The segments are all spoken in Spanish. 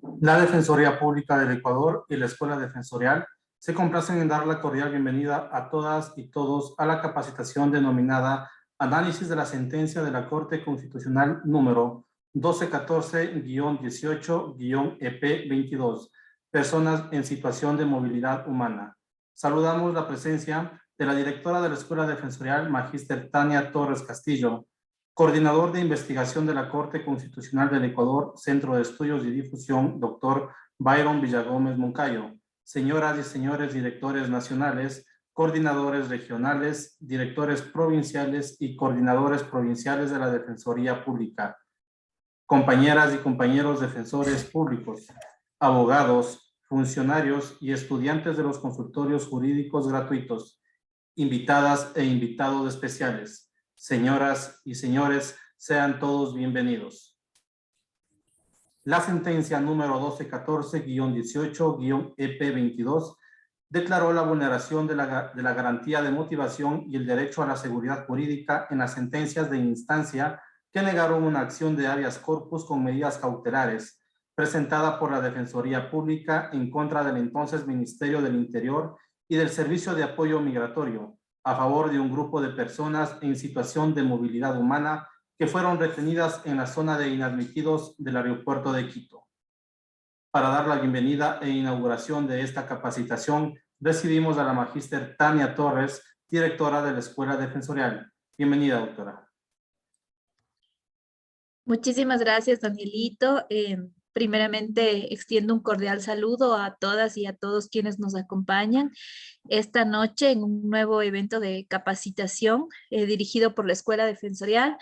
La Defensoría Pública del Ecuador y la Escuela Defensorial se complacen en dar la cordial bienvenida a todas y todos a la capacitación denominada Análisis de la Sentencia de la Corte Constitucional número 1214-18-EP22, Personas en Situación de Movilidad Humana. Saludamos la presencia de la directora de la Escuela Defensorial, Magíster Tania Torres Castillo, coordinador de investigación de la Corte Constitucional del Ecuador, Centro de Estudios y Difusión, doctor Byron Villagómez Moncayo, señoras y señores directores nacionales, coordinadores regionales, directores provinciales y coordinadores provinciales de la Defensoría Pública, compañeras y compañeros defensores públicos, abogados, funcionarios y estudiantes de los consultorios jurídicos gratuitos, invitadas e invitados especiales. Señoras y señores, sean todos bienvenidos. La sentencia número 1214-18-EP22 declaró la vulneración de la garantía de motivación y el derecho a la seguridad jurídica en las sentencias de instancia que negaron una acción de habeas corpus con medidas cautelares presentada por la Defensoría Pública en contra del entonces Ministerio del Interior y del Servicio de Apoyo Migratorio, a favor de un grupo de personas en situación de movilidad humana que fueron retenidas en la zona de inadmitidos del aeropuerto de Quito. Para dar la bienvenida e inauguración de esta capacitación, recibimos a la magíster Tania Torres, directora de la Escuela Defensorial. Bienvenida, doctora. Muchísimas gracias, Danielito. Primeramente, extiendo un cordial saludo a todas y a todos quienes nos acompañan esta noche en un nuevo evento de capacitación dirigido por la Escuela Defensorial.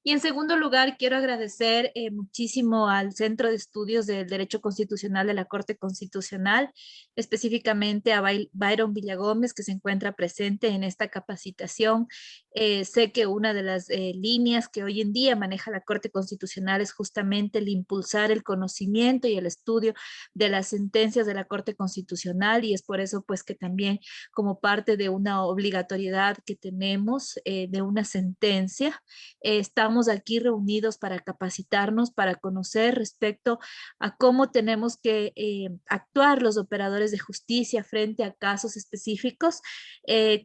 Y en segundo lugar, quiero agradecer muchísimo al Centro de Estudios del Derecho Constitucional de la Corte Constitucional, específicamente a Byron Villagómez, que se encuentra presente en esta capacitación. Sé que una de las líneas que hoy en día maneja la Corte Constitucional es justamente el impulsar el conocimiento y el estudio de las sentencias de la Corte Constitucional, y es por eso pues que también como parte de una obligatoriedad que tenemos de una sentencia, estamos aquí reunidos para capacitarnos, para conocer respecto a cómo tenemos que actuar los operadores de justicia frente a casos específicos,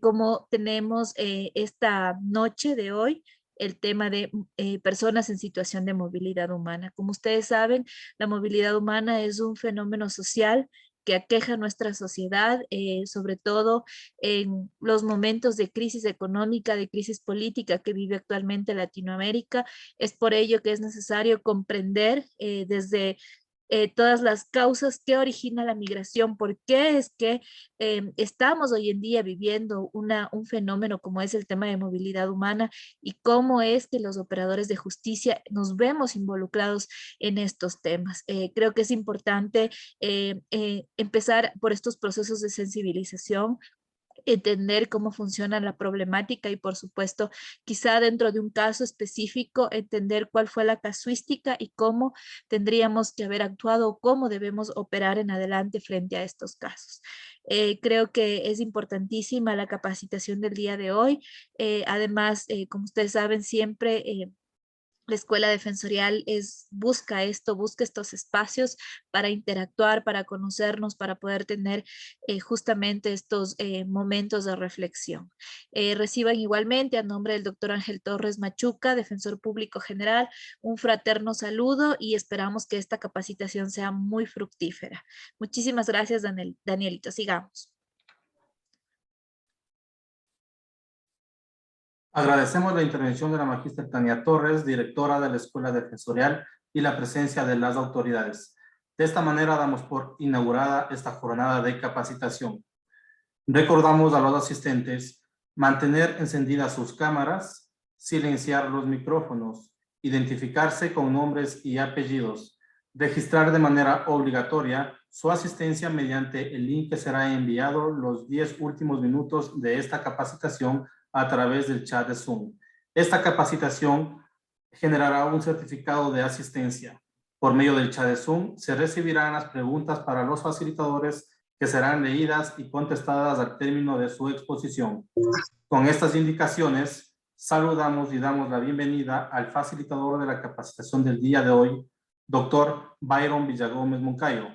como tenemos esta noche de hoy el tema de personas en situación de movilidad humana. Como ustedes saben, la movilidad humana es un fenómeno social que aqueja a nuestra sociedad, sobre todo en los momentos de crisis económica, de crisis política que vive actualmente Latinoamérica. Es por ello que es necesario comprender desde todas las causas que origina la migración, por qué es que estamos hoy en día viviendo un fenómeno como es el tema de movilidad humana y cómo es que los operadores de justicia nos vemos involucrados en estos temas. Creo que es importante empezar por estos procesos de sensibilización, entender cómo funciona la problemática y por supuesto quizá dentro de un caso específico entender cuál fue la casuística y cómo tendríamos que haber actuado o cómo debemos operar en adelante frente a estos casos. Creo que es importantísima la capacitación del día de hoy. Además, como ustedes saben, siempre la Escuela Defensorial busca estos espacios para interactuar, para conocernos, para poder tener justamente estos momentos de reflexión. Reciban igualmente a nombre del doctor Ángel Torres Machuca, Defensor Público General, un fraterno saludo y esperamos que esta capacitación sea muy fructífera. Muchísimas gracias, Danielito. Sigamos. Agradecemos la intervención de la magíster Tania Torres, directora de la Escuela Defensorial, y la presencia de las autoridades. De esta manera damos por inaugurada esta jornada de capacitación. Recordamos a los asistentes mantener encendidas sus cámaras, silenciar los micrófonos, identificarse con nombres y apellidos, registrar de manera obligatoria su asistencia mediante el link que será enviado los 10 últimos minutos de esta capacitación a través del chat de Zoom. Esta capacitación generará un certificado de asistencia. Por medio del chat de Zoom se recibirán las preguntas para los facilitadores que serán leídas y contestadas al término de su exposición. Con estas indicaciones, saludamos y damos la bienvenida al facilitador de la capacitación del día de hoy, Doctor Byron Villagómez Moncayo.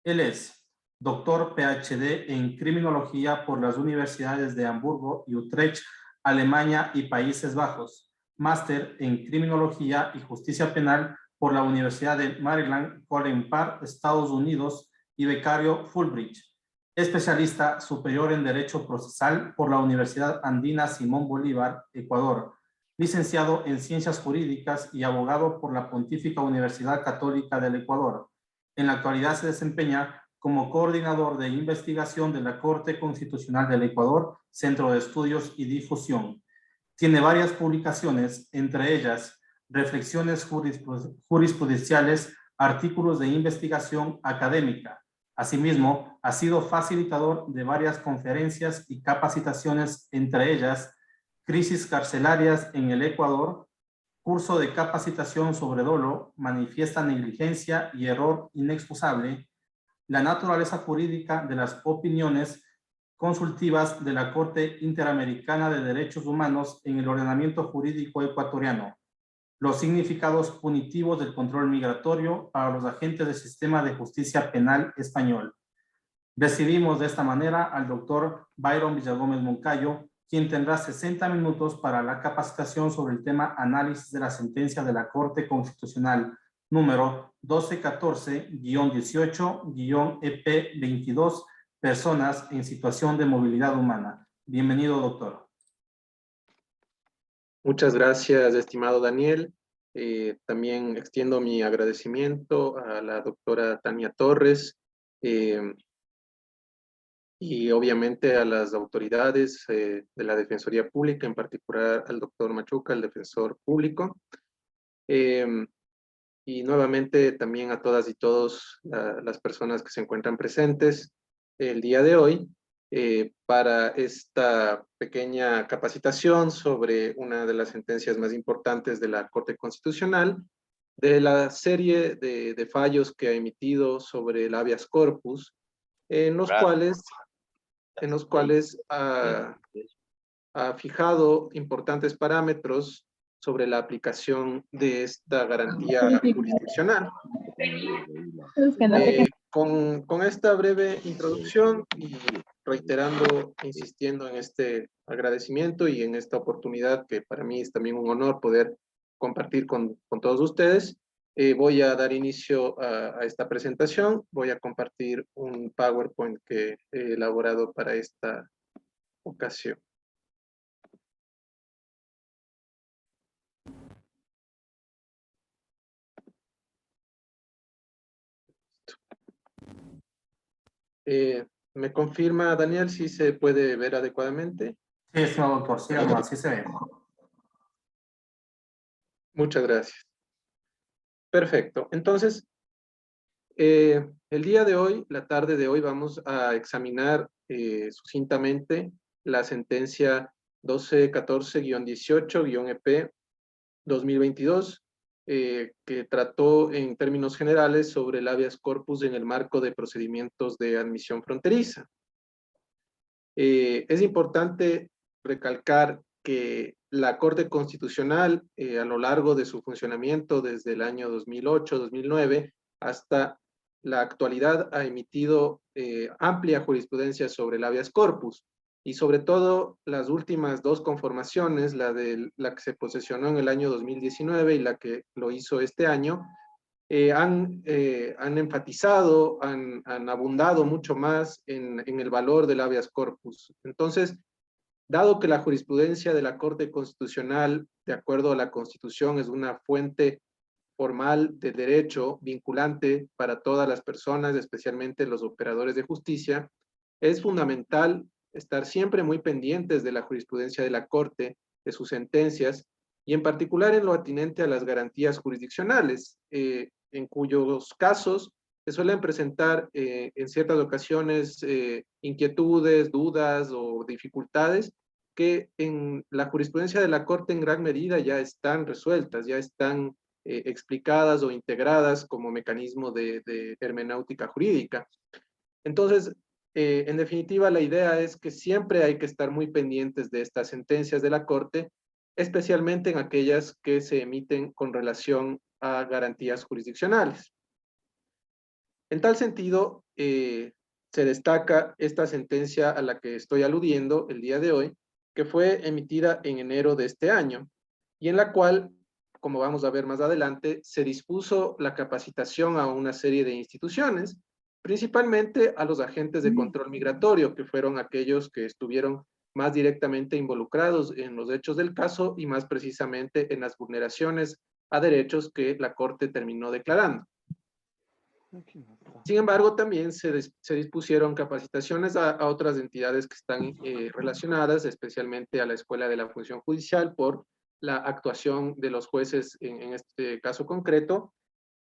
Él es doctor PhD en Criminología por las universidades de Hamburgo y Utrecht, Alemania y Países Bajos. Máster en Criminología y Justicia Penal por la Universidad de Maryland, College Park, Estados Unidos, y becario Fulbright. Especialista superior en Derecho Procesal por la Universidad Andina Simón Bolívar, Ecuador. Licenciado en Ciencias Jurídicas y abogado por la Pontífica Universidad Católica del Ecuador. En la actualidad se desempeña como coordinador de investigación de la Corte Constitucional del Ecuador, Centro de Estudios y Difusión. Tiene varias publicaciones, entre ellas reflexiones jurisprudenciales, artículos de investigación académica. Asimismo, ha sido facilitador de varias conferencias y capacitaciones, entre ellas Crisis carcelarias en el Ecuador, curso de capacitación sobre dolo, manifiesta negligencia y error inexcusable, la naturaleza jurídica de las opiniones consultivas de la Corte Interamericana de Derechos Humanos en el ordenamiento jurídico ecuatoriano, los significados punitivos del control migratorio para los agentes del sistema de justicia penal español. Recibimos de esta manera al doctor Byron Villagómez Moncayo, quien tendrá 60 minutos para la capacitación sobre el tema análisis de la sentencia de la Corte Constitucional número 1214-18-EP22, personas en situación de movilidad humana. Bienvenido, doctor. Muchas gracias, estimado Daniel. También extiendo mi agradecimiento a la doctora Tania Torres, y obviamente a las autoridades de la Defensoría Pública, en particular al doctor Machuca, el defensor público, y nuevamente también a todas y todos las personas que se encuentran presentes el día de hoy para esta pequeña capacitación sobre una de las sentencias más importantes de la Corte Constitucional, de la serie de fallos que ha emitido sobre el habeas corpus, en los cuales ha fijado importantes parámetros sobre la aplicación de esta garantía jurisdiccional. Con esta breve introducción y reiterando, insistiendo en este agradecimiento y en esta oportunidad que para mí es también un honor poder compartir con todos ustedes, voy a dar inicio a esta presentación. Voy a compartir un PowerPoint que he elaborado para esta ocasión. ¿Me confirma, Daniel, si se puede ver adecuadamente? Sí, estimado doctor, sí, así se ve. Muchas gracias. Perfecto. Entonces, el día de hoy, la tarde de hoy, vamos a examinar sucintamente la sentencia 1214-18-EP 2022, que trató en términos generales sobre el habeas corpus en el marco de procedimientos de admisión fronteriza. Es importante recalcar que la Corte Constitucional, a lo largo de su funcionamiento desde el año 2008-2009 hasta la actualidad, ha emitido amplia jurisprudencia sobre el habeas corpus, y sobre todo las últimas dos conformaciones, la que se posesionó en el año 2019 y la que lo hizo este año, han enfatizado, han abundado mucho más en el valor del habeas corpus. Entonces, dado que la jurisprudencia de la Corte Constitucional, de acuerdo a la Constitución, es una fuente formal de derecho vinculante para todas las personas, especialmente los operadores de justicia, es fundamental estar siempre muy pendientes de la jurisprudencia de la Corte, de sus sentencias, y en particular en lo atinente a las garantías jurisdiccionales, en cuyos casos se suelen presentar en ciertas ocasiones inquietudes, dudas o dificultades que en la jurisprudencia de la Corte en gran medida ya están resueltas, ya están explicadas o integradas como mecanismo de hermenéutica jurídica. Entonces, en definitiva, la idea es que siempre hay que estar muy pendientes de estas sentencias de la Corte, especialmente en aquellas que se emiten con relación a garantías jurisdiccionales. En tal sentido, se destaca esta sentencia a la que estoy aludiendo el día de hoy, que fue emitida en enero de este año, y en la cual, como vamos a ver más adelante, se dispuso la capacitación a una serie de instituciones, principalmente a los agentes de control migratorio, que fueron aquellos que estuvieron más directamente involucrados en los hechos del caso y más precisamente en las vulneraciones a derechos que la Corte terminó declarando. Sin embargo, también se dispusieron capacitaciones a otras entidades que están relacionadas, especialmente a la Escuela de la Función Judicial por la actuación de los jueces en este caso concreto,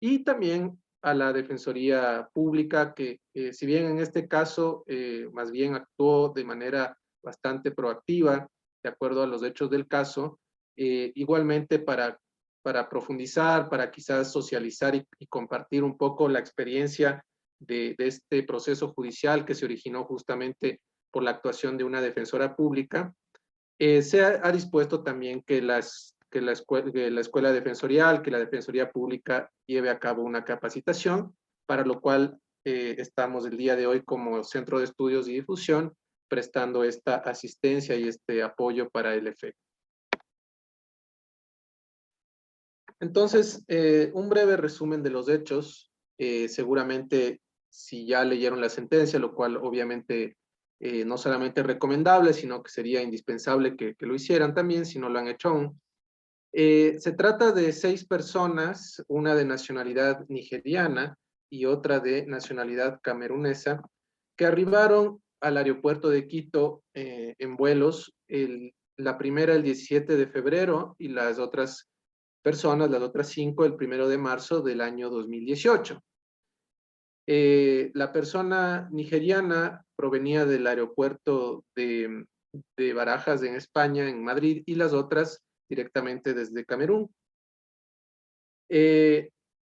y también a la Defensoría Pública, que si bien en este caso más bien actuó de manera bastante proactiva, de acuerdo a los hechos del caso, igualmente para profundizar, para quizás socializar y compartir un poco la experiencia de este proceso judicial que se originó justamente por la actuación de una defensora pública, se ha dispuesto también que la escuela defensorial, que la Defensoría Pública lleve a cabo una capacitación, para lo cual estamos el día de hoy como Centro de Estudios y Difusión prestando esta asistencia y este apoyo para el efecto. Entonces, un breve resumen de los hechos. Seguramente, si ya leyeron la sentencia, lo cual obviamente no solamente es recomendable, sino que sería indispensable que lo hicieran también, si no lo han hecho aún. Se trata de 6 personas, una de nacionalidad nigeriana y otra de nacionalidad camerunesa, que arribaron al aeropuerto de Quito en vuelos, la primera el 17 de febrero y las otras personas, las otras 5, el 1 de marzo del año 2018. La persona nigeriana provenía del aeropuerto de Barajas en España, en Madrid, y las otras directamente desde Camerún.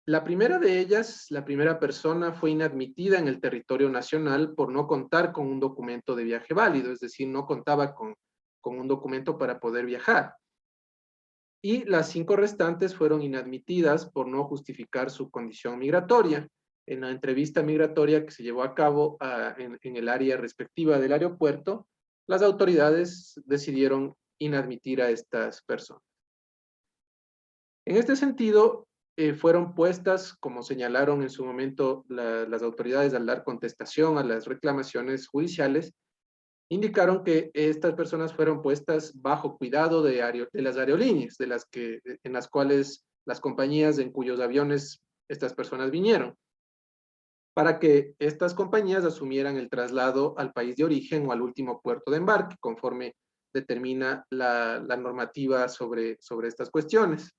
La primera de ellas, la primera persona, fue inadmitida en el territorio nacional por no contar con un documento de viaje válido, es decir, no contaba con un documento para poder viajar. Y las 5 restantes fueron inadmitidas por no justificar su condición migratoria. En la entrevista migratoria que se llevó a cabo en el área respectiva del aeropuerto, las autoridades decidieron inadmitir a estas personas. En este sentido, fueron puestas, como señalaron en su momento las autoridades al dar contestación a las reclamaciones judiciales, indicaron que estas personas fueron puestas bajo cuidado de las aerolíneas, en las cuales las compañías en cuyos aviones estas personas vinieron, para que estas compañías asumieran el traslado al país de origen o al último puerto de embarque, conforme determina la normativa sobre estas cuestiones.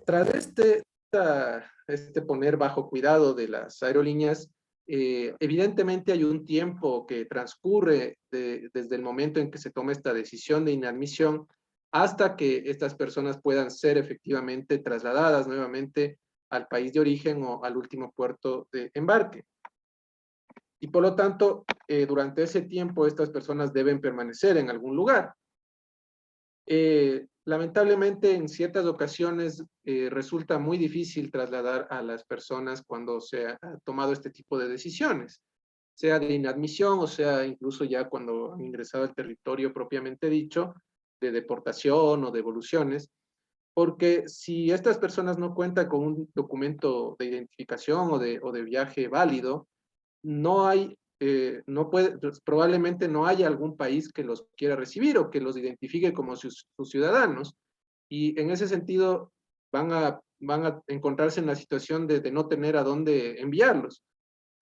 Tras este poner bajo cuidado de las aerolíneas, evidentemente hay un tiempo que transcurre desde el momento en que se toma esta decisión de inadmisión hasta que estas personas puedan ser efectivamente trasladadas nuevamente al país de origen o al último puerto de embarque. Y por lo tanto, durante ese tiempo estas personas deben permanecer en algún lugar. Lamentablemente, en ciertas ocasiones resulta muy difícil trasladar a las personas cuando se ha tomado este tipo de decisiones, sea de inadmisión o sea incluso ya cuando han ingresado al territorio propiamente dicho, de deportación o devoluciones, porque si estas personas no cuentan con un documento de identificación o de viaje válido, no hay, probablemente no haya algún país que los quiera recibir o que los identifique como sus ciudadanos. Y en ese sentido van a encontrarse en la situación de no tener a dónde enviarlos.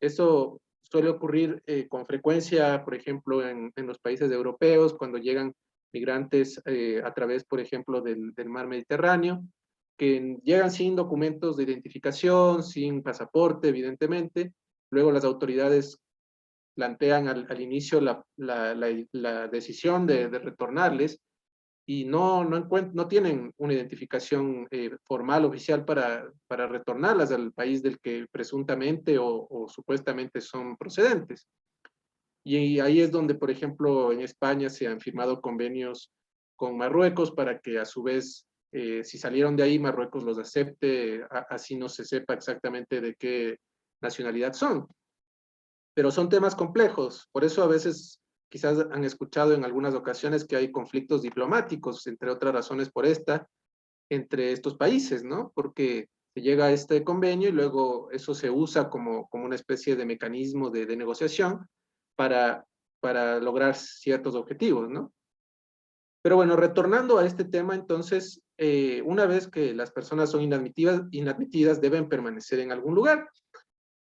Eso suele ocurrir con frecuencia, por ejemplo, en los países europeos, cuando llegan migrantes a través, por ejemplo, del mar Mediterráneo, que llegan sin documentos de identificación, sin pasaporte, evidentemente. Luego las autoridades plantean al inicio la decisión de retornarles y no tienen una identificación formal, oficial para retornarlas al país del que presuntamente o supuestamente son procedentes. Y ahí es donde, por ejemplo, en España se han firmado convenios con Marruecos para que a su vez si salieron de ahí, Marruecos los acepte, así no se sepa exactamente de qué nacionalidad son. Pero son temas complejos, por eso a veces quizás han escuchado en algunas ocasiones que hay conflictos diplomáticos, entre otras razones por esta, entre estos países, ¿no? Porque se llega a este convenio y luego eso se usa como una especie de mecanismo de negociación para lograr ciertos objetivos, ¿no? Pero bueno, retornando a este tema, entonces, una vez que las personas son inadmitidas, deben permanecer en algún lugar.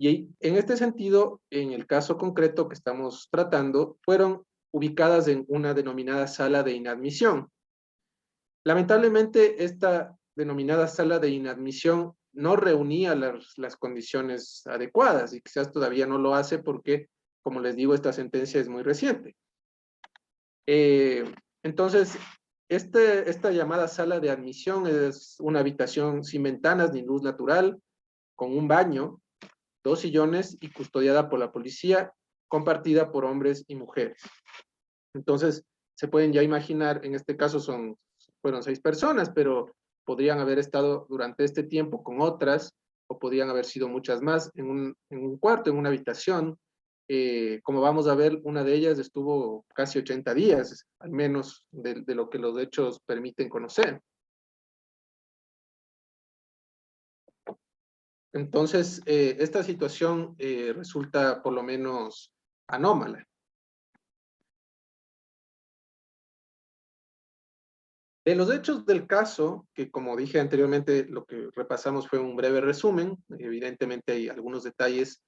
Y en este sentido, en el caso concreto que estamos tratando, fueron ubicadas en una denominada sala de inadmisión. Lamentablemente, esta denominada sala de inadmisión no reunía las condiciones adecuadas y quizás todavía no lo hace porque, como les digo, esta sentencia es muy reciente. Entonces, esta llamada sala de admisión es una habitación sin ventanas ni luz natural, con un baño, 2 sillones y custodiada por la policía, compartida por hombres y mujeres. Entonces, se pueden ya imaginar, en este caso fueron 6 personas, pero podrían haber estado durante este tiempo con otras, o podrían haber sido muchas más, en un cuarto, en una habitación. Como vamos a ver, una de ellas estuvo casi 80 días, al menos de lo que los hechos permiten conocer. Entonces, esta situación resulta por lo menos anómala. De los hechos del caso, que como dije anteriormente, lo que repasamos fue un breve resumen, evidentemente hay algunos detalles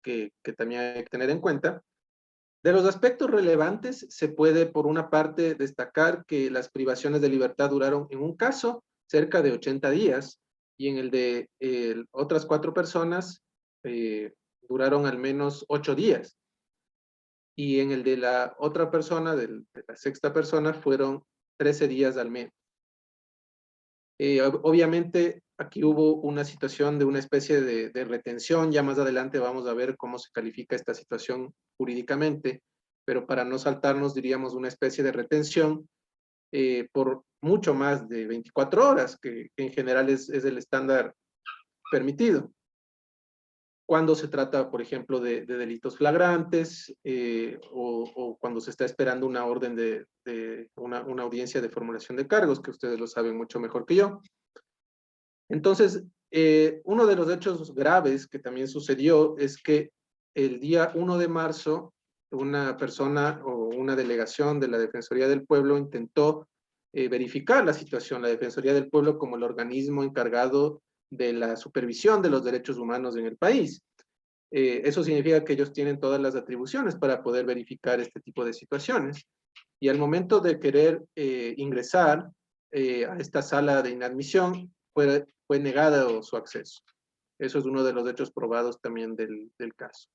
que también hay que tener en cuenta. De los aspectos relevantes, se puede, por una parte, destacar que las privaciones de libertad duraron, en un caso, cerca de 80 días, y en el de otras 4 personas, duraron al menos 8 días. Y en el de la otra persona, de la 6ª persona, fueron 13 días al menos. Obviamente, aquí hubo una situación de una especie de retención, ya más adelante vamos a ver cómo se califica esta situación jurídicamente, pero para no saltarnos, diríamos, una especie de retención por mucho más de 24 horas, que en general es el estándar permitido. Cuando se trata, por ejemplo, de delitos flagrantes o cuando se está esperando una orden de una audiencia de formulación de cargos, que ustedes lo saben mucho mejor que yo. Entonces, uno de los hechos graves que también sucedió es que el día 1 de marzo, una persona o una delegación de la Defensoría del Pueblo intentó verificar la situación. La Defensoría del Pueblo como el organismo encargado de la supervisión de los derechos humanos en el país. Eso significa que ellos tienen todas las atribuciones para poder verificar este tipo de situaciones. Y al momento de querer ingresar a esta sala de inadmisión, fue negado su acceso. Eso es uno de los hechos probados también del caso.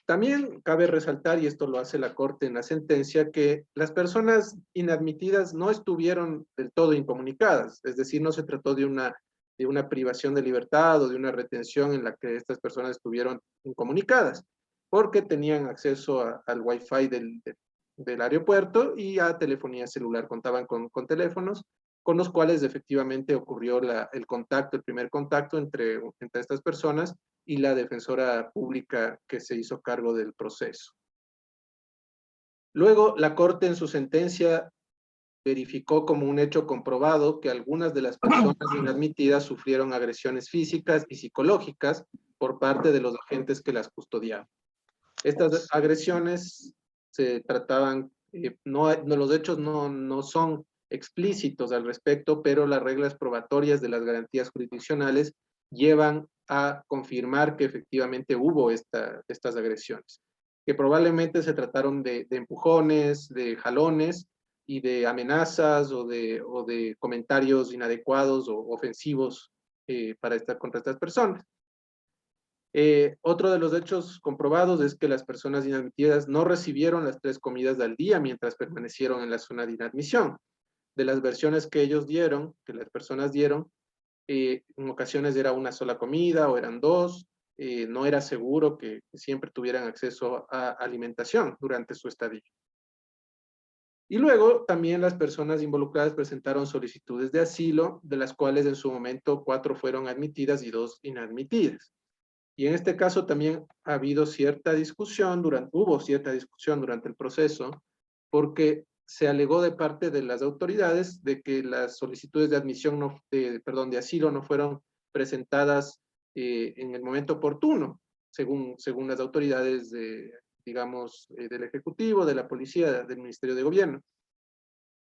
También cabe resaltar, y esto lo hace la Corte en la sentencia, que las personas inadmitidas no estuvieron del todo incomunicadas, es decir, no se trató de una privación de libertad o de una retención en la que estas personas estuvieron incomunicadas, porque tenían acceso al Wi-Fi del aeropuerto y a telefonía celular, contaban con teléfonos con los cuales efectivamente ocurrió el primer contacto entre estas personas y la defensora pública que se hizo cargo del proceso. Luego, la Corte en su sentencia verificó como un hecho comprobado que algunas de las personas inadmitidas sufrieron agresiones físicas y psicológicas por parte de los agentes que las custodiaban. Estas agresiones se trataban, los hechos no son explícitos al respecto, pero las reglas probatorias de las garantías jurisdiccionales llevan a confirmar que efectivamente hubo estas agresiones, que probablemente se trataron de empujones, de jalones y de amenazas o de comentarios inadecuados o ofensivos contra estas personas. Otro de los hechos comprobados es que las personas inadmitidas no recibieron las 3 comidas al día mientras permanecieron en la zona de inadmisión. De las versiones que las personas dieron, en ocasiones era una sola comida o eran 2, no era seguro que siempre tuvieran acceso a alimentación durante su estadía. Y luego también las personas involucradas presentaron solicitudes de asilo, de las cuales en su momento 4 fueron admitidas y 2 inadmitidas. Y en este caso también ha habido cierta discusión, hubo cierta discusión durante el proceso, porque se alegó de parte de las autoridades de que las solicitudes de admisión, de asilo no fueron presentadas en el momento oportuno, según las autoridades digamos, del Ejecutivo, de la Policía, del Ministerio de Gobierno.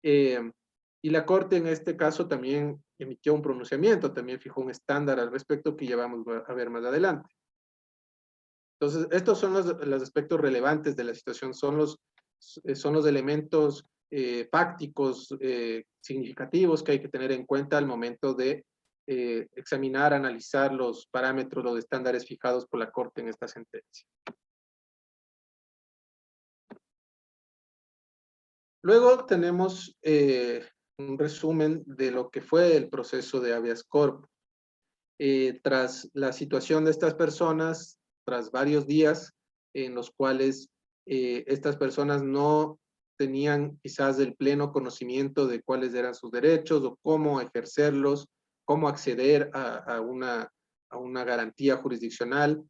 Y la Corte en este caso también emitió un pronunciamiento, también fijó un estándar al respecto que ya vamos a ver más adelante. Entonces, estos son los aspectos relevantes de la situación, son los elementos fácticos significativos que hay que tener en cuenta al momento de examinar, analizar los parámetros, los estándares fijados por la Corte en esta sentencia. Luego tenemos un resumen de lo que fue el proceso de habeas corpus. Tras la situación de estas personas, tras varios días en los cuales estas personas no tenían quizás el pleno conocimiento de cuáles eran sus derechos o cómo ejercerlos, cómo acceder a una garantía jurisdiccional.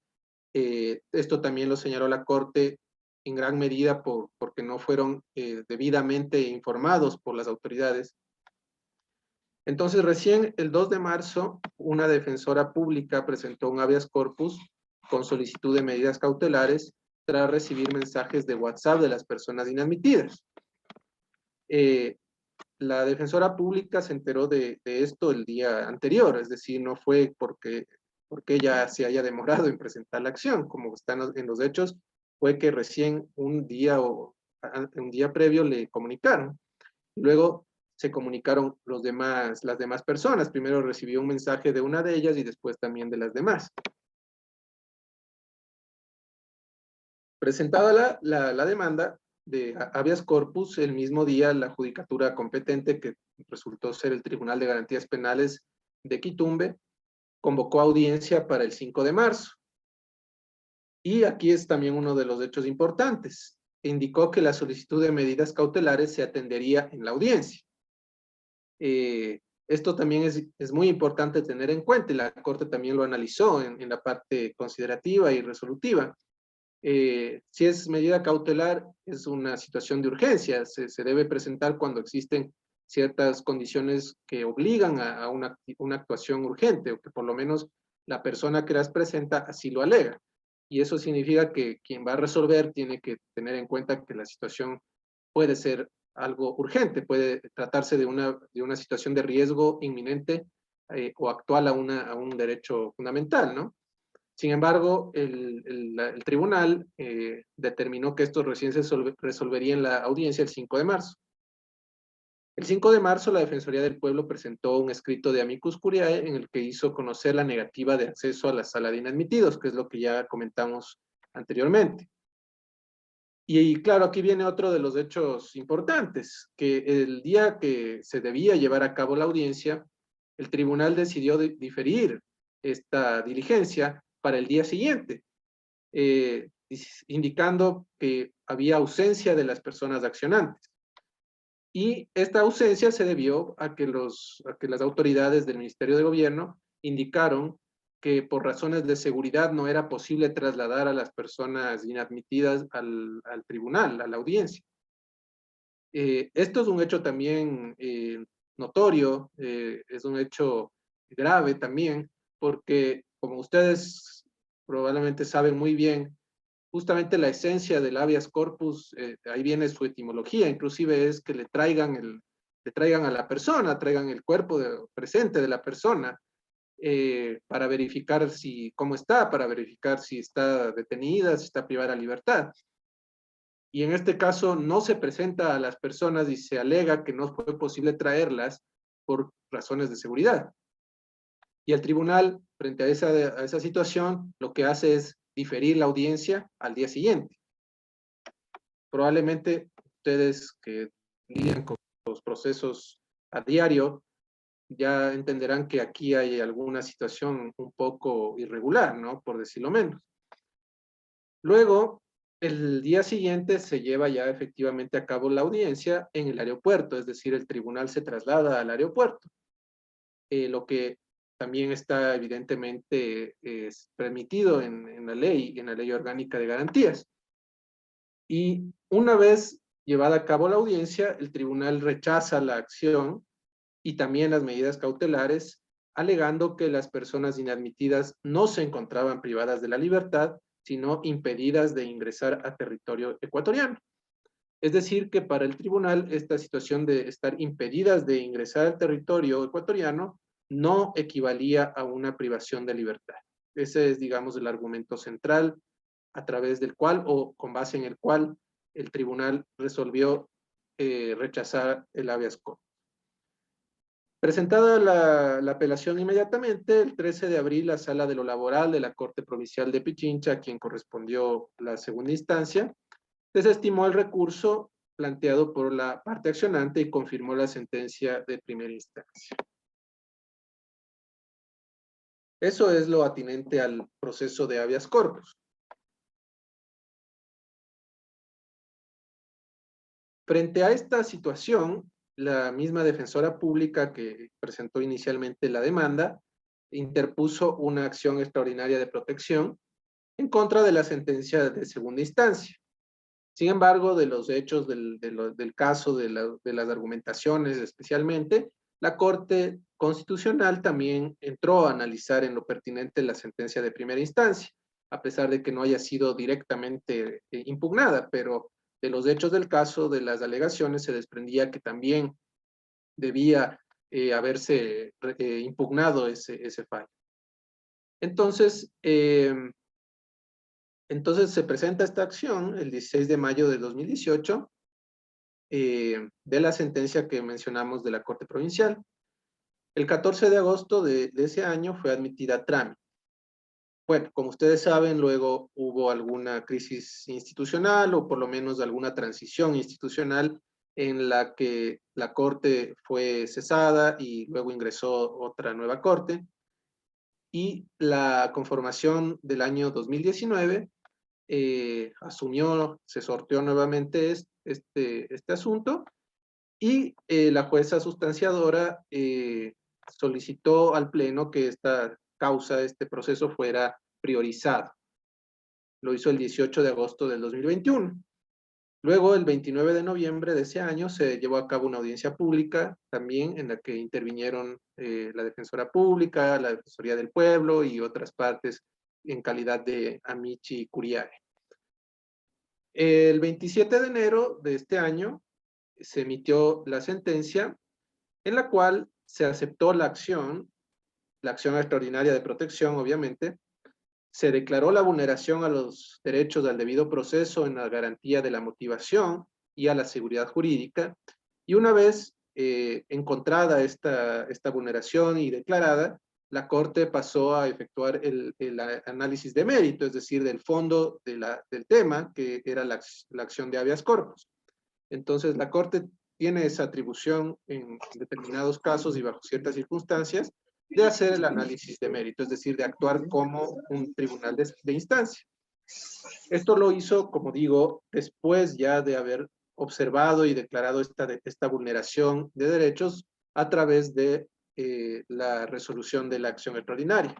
Esto también lo señaló la Corte en gran medida porque no fueron debidamente informados por las autoridades. Entonces, recién el 2 de marzo, una defensora pública presentó un habeas corpus con solicitud de medidas cautelares tras recibir mensajes de WhatsApp de las personas inadmitidas. La defensora pública se enteró de esto el día anterior, es decir, no fue porque ella se haya demorado en presentar la acción, como están en los hechos, fue que recién un día previo le comunicaron. Luego se comunicaron las demás personas. Primero recibió un mensaje de una de ellas y después también de las demás. Presentada la demanda de habeas corpus, el mismo día la judicatura competente, que resultó ser el Tribunal de Garantías Penales de Quitumbe, convocó audiencia para el 5 de marzo. Y aquí es también uno de los hechos importantes. Indicó que la solicitud de medidas cautelares se atendería en la audiencia. Esto también es muy importante tener en cuenta, y la Corte también lo analizó en la parte considerativa y resolutiva. Si es medida cautelar, es una situación de urgencia, se debe presentar cuando existen ciertas condiciones que obligan a una actuación urgente, o que por lo menos la persona que las presenta así lo alega. Y eso significa que quien va a resolver tiene que tener en cuenta que la situación puede ser algo urgente, puede tratarse de una situación de riesgo inminente o actual a un derecho fundamental, ¿no? Sin embargo, el tribunal determinó que esto recién se resolvería en la audiencia el 5 de marzo. El 5 de marzo, la Defensoría del Pueblo presentó un escrito de amicus curiae en el que hizo conocer la negativa de acceso a la sala de inadmitidos, que es lo que ya comentamos anteriormente. Y claro, aquí viene otro de los hechos importantes, que el día que se debía llevar a cabo la audiencia, el tribunal decidió diferir esta diligencia para el día siguiente, indicando que había ausencia de las personas accionantes. Y esta ausencia se debió a que las autoridades del Ministerio de Gobierno indicaron que por razones de seguridad no era posible trasladar a las personas inadmitidas al tribunal, a la audiencia. Esto es un hecho también notorio, es un hecho grave también, porque como ustedes probablemente saben muy bien, justamente la esencia del habeas corpus, ahí viene su etimología, inclusive es que le traigan a la persona, traigan el cuerpo presente de la persona, para verificar cómo está, para verificar si está detenida, si está privada de libertad. Y en este caso no se presenta a las personas y se alega que no fue posible traerlas por razones de seguridad. Y el tribunal, frente a esa situación, lo que hace es diferir la audiencia al día siguiente. Probablemente ustedes que lidian con los procesos a diario ya entenderán que aquí hay alguna situación un poco irregular, ¿no? Por decirlo menos. Luego, el día siguiente se lleva ya efectivamente a cabo la audiencia en el aeropuerto, es decir, el tribunal se traslada al aeropuerto, lo que también está evidentemente permitido en la ley orgánica de garantías. Y una vez llevada a cabo la audiencia, el tribunal rechaza la acción y también las medidas cautelares, alegando que las personas inadmitidas no se encontraban privadas de la libertad, sino impedidas de ingresar a territorio ecuatoriano. Es decir, que para el tribunal esta situación de estar impedidas de ingresar al territorio ecuatoriano no equivalía a una privación de libertad. Ese es, digamos, el argumento central a través del cual o con base en el cual el tribunal resolvió rechazar el habeas corpus. Presentada la apelación inmediatamente, el 13 de abril, la Sala de lo Laboral de la Corte Provincial de Pichincha, a quien correspondió la segunda instancia, desestimó el recurso planteado por la parte accionante y confirmó la sentencia de primera instancia. Eso es lo atinente al proceso de habeas corpus. Frente a esta situación, la misma defensora pública que presentó inicialmente la demanda interpuso una acción extraordinaria de protección en contra de la sentencia de segunda instancia. Sin embargo, de los hechos del caso, de las argumentaciones especialmente, la Corte Constitucional también entró a analizar en lo pertinente la sentencia de primera instancia, a pesar de que no haya sido directamente impugnada, pero de los hechos del caso, de las alegaciones, se desprendía que también debía haberse impugnado ese fallo. Entonces se presenta esta acción el 16 de mayo de 2018 de la sentencia que mencionamos de la Corte Provincial. El 14 de agosto de ese año fue admitida a trámite. Bueno, como ustedes saben, luego hubo alguna crisis institucional o por lo menos alguna transición institucional en la que la Corte fue cesada y luego ingresó otra nueva Corte. Y la conformación del año 2019 se sorteó nuevamente este asunto y la jueza sustanciadora solicitó al Pleno que esta causa, este proceso fuera priorizado. Lo hizo el 18 de agosto del 2021. Luego, el 29 de noviembre de ese año, se llevó a cabo una audiencia pública también en la que intervinieron la Defensora Pública, la Defensoría del Pueblo y otras partes en calidad de amici curiae. El 27 de enero de este año se emitió la sentencia en la cual se aceptó la acción extraordinaria de protección, obviamente. Se declaró la vulneración a los derechos al debido proceso en la garantía de la motivación y a la seguridad jurídica. Y una vez encontrada esta vulneración y declarada, la Corte pasó a efectuar el análisis de mérito, es decir, del fondo del tema, que era la acción de habeas corpus. Entonces, la Corte tiene esa atribución en determinados casos y bajo ciertas circunstancias de hacer el análisis de mérito, es decir, de actuar como un tribunal de instancia. Esto lo hizo, como digo, después ya de haber observado y declarado esta vulneración de derechos a través de la resolución de la acción extraordinaria.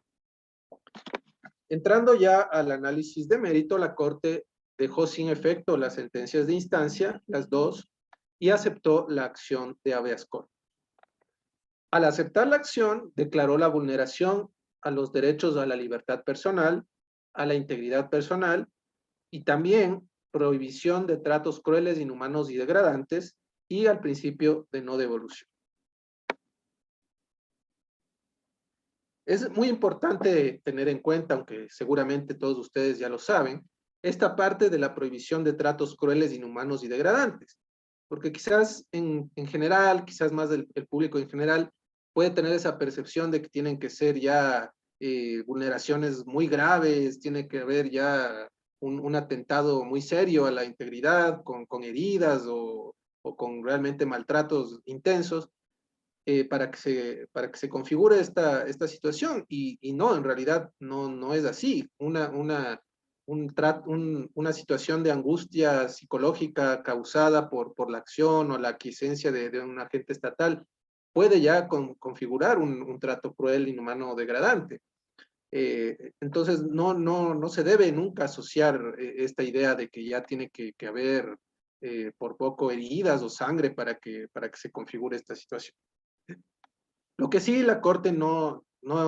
Entrando ya al análisis de mérito, la Corte dejó sin efecto las sentencias de instancia, las dos, y aceptó la acción de habeas corpus. Al aceptar la acción, declaró la vulneración a los derechos a la libertad personal, a la integridad personal y también prohibición de tratos crueles, inhumanos y degradantes y al principio de no devolución. Es muy importante tener en cuenta, aunque seguramente todos ustedes ya lo saben, esta parte de la prohibición de tratos crueles, inhumanos y degradantes. Porque quizás en general, quizás más el público en general, puede tener esa percepción de que tienen que ser ya vulneraciones muy graves, tiene que haber ya un atentado muy serio a la integridad, con heridas o con realmente maltratos intensos, para que se configure esta situación. Y no, en realidad no es así. Una una situación de angustia psicológica causada por la acción o la aquiescencia de un agente estatal, puede ya configurar un trato cruel, inhumano o degradante. Entonces, no se debe nunca asociar esta idea de que ya tiene que haber por poco heridas o sangre para que se configure esta situación. Lo que sí, la Corte no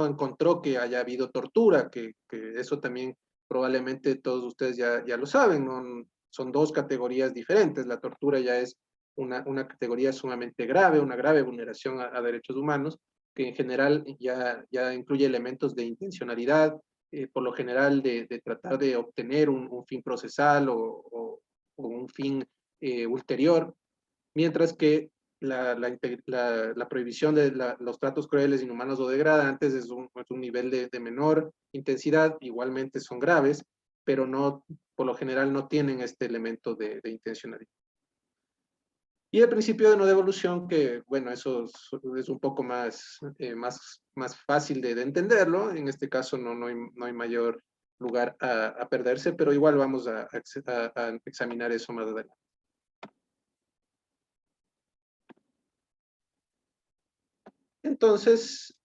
encontró que haya habido tortura, que eso también probablemente todos ustedes ya lo saben, ¿no? Son dos categorías diferentes. La tortura ya es una categoría sumamente grave, una grave vulneración a derechos humanos, que en general ya incluye elementos de intencionalidad, por lo general de tratar de obtener un fin procesal o un fin ulterior, mientras que la prohibición de los tratos crueles, inhumanos o degradantes es un nivel de menor intensidad, igualmente son graves, pero por lo general no tienen este elemento de intencionalidad. Y el principio de no devolución, que bueno, eso es un poco más fácil de entenderlo, en este caso no hay mayor lugar a perderse, pero igual vamos a examinar eso más adelante. Entonces,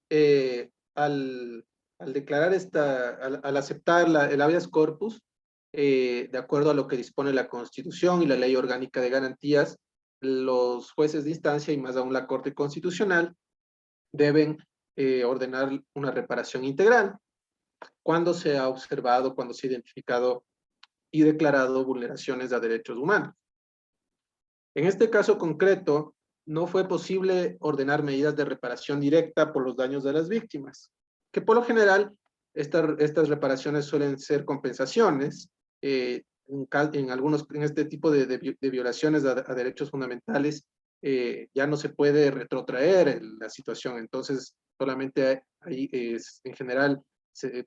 al declarar al aceptar el habeas corpus, de acuerdo a lo que dispone la Constitución y la Ley Orgánica de Garantías, los jueces de instancia y más aún la Corte Constitucional deben ordenar una reparación integral cuando se ha observado, cuando se ha identificado y declarado vulneraciones a derechos humanos. En este caso concreto, no fue posible ordenar medidas de reparación directa por los daños de las víctimas, que por lo general estas reparaciones suelen ser compensaciones. En este tipo de violaciones a derechos fundamentales ya no se puede retrotraer la situación, entonces solamente ahí en general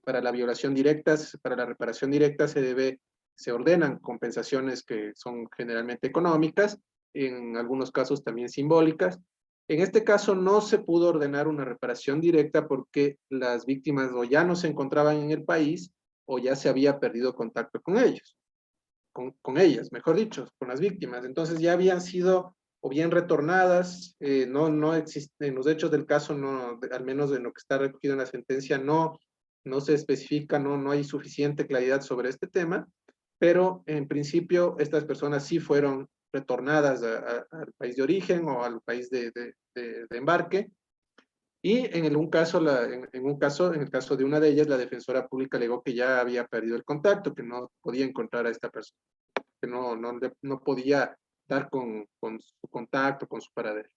para la violación directa, para la reparación directa se ordenan compensaciones que son generalmente económicas, en algunos casos también simbólicas. En este caso no se pudo ordenar una reparación directa porque las víctimas o ya no se encontraban en el país o ya se había perdido contacto con ellos, con ellas, mejor dicho, con las víctimas. Entonces ya habían sido o bien retornadas, no existen, en los hechos del caso, al menos en lo que está recogido en la sentencia, no se especifica, no hay suficiente claridad sobre este tema, pero en principio estas personas sí fueron retornadas al país de origen o al país de embarque. Y en el caso de una de ellas, la defensora pública alegó que ya había perdido el contacto, que no podía encontrar a esta persona, que no podía dar con su contacto, con su paradero.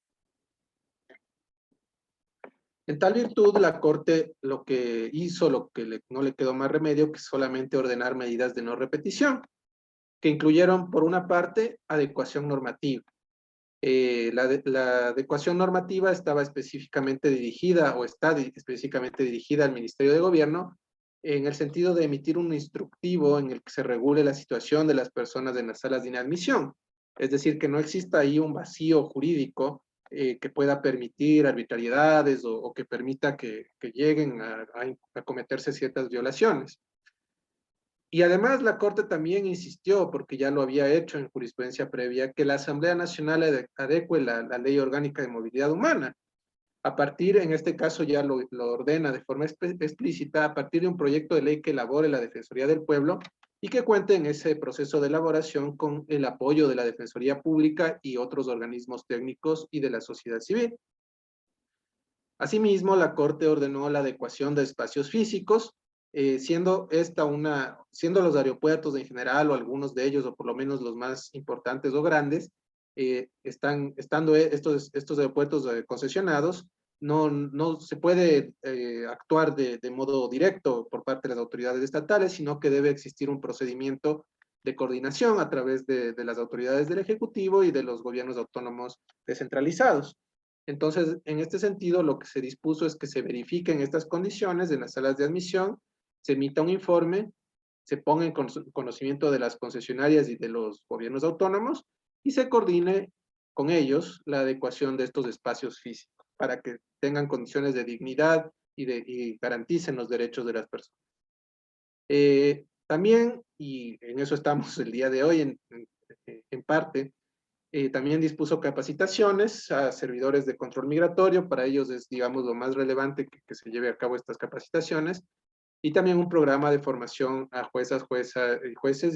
En tal virtud, la Corte lo que hizo, no le quedó más remedio que solamente ordenar medidas de no repetición, que incluyeron, por una parte, adecuación normativa. La adecuación normativa estaba específicamente dirigida o está específicamente dirigida al Ministerio de Gobierno en el sentido de emitir un instructivo en el que se regule la situación de las personas en las salas de inadmisión. Es decir, que no exista ahí un vacío jurídico que pueda permitir arbitrariedades o que permita que lleguen a cometerse ciertas violaciones. Y además la Corte también insistió, porque ya lo había hecho en jurisprudencia previa, que la Asamblea Nacional adecue la Ley Orgánica de Movilidad Humana. En este caso ya lo ordena de forma explícita, a partir de un proyecto de ley que elabore la Defensoría del Pueblo y que cuente en ese proceso de elaboración con el apoyo de la Defensoría Pública y otros organismos técnicos y de la sociedad civil. Asimismo, la Corte ordenó la adecuación de espacios físicos, siendo los aeropuertos en general, o algunos de ellos, o por lo menos los más importantes o grandes, estando estos aeropuertos concesionados, no se puede actuar de modo directo por parte de las autoridades estatales, sino que debe existir un procedimiento de coordinación a través de las autoridades del Ejecutivo y de los gobiernos autónomos descentralizados. Entonces, en este sentido, lo que se dispuso es que se verifiquen estas condiciones en las salas de admisión, se emita un informe, se ponga en conocimiento de las concesionarias y de los gobiernos autónomos y se coordine con ellos la adecuación de estos espacios físicos para que tengan condiciones de dignidad y garanticen los derechos de las personas. También, y en eso estamos el día de hoy en parte, también dispuso capacitaciones a servidores de control migratorio. Para ellos es, digamos, lo más relevante que se lleve a cabo estas capacitaciones. Y también un programa de formación a jueces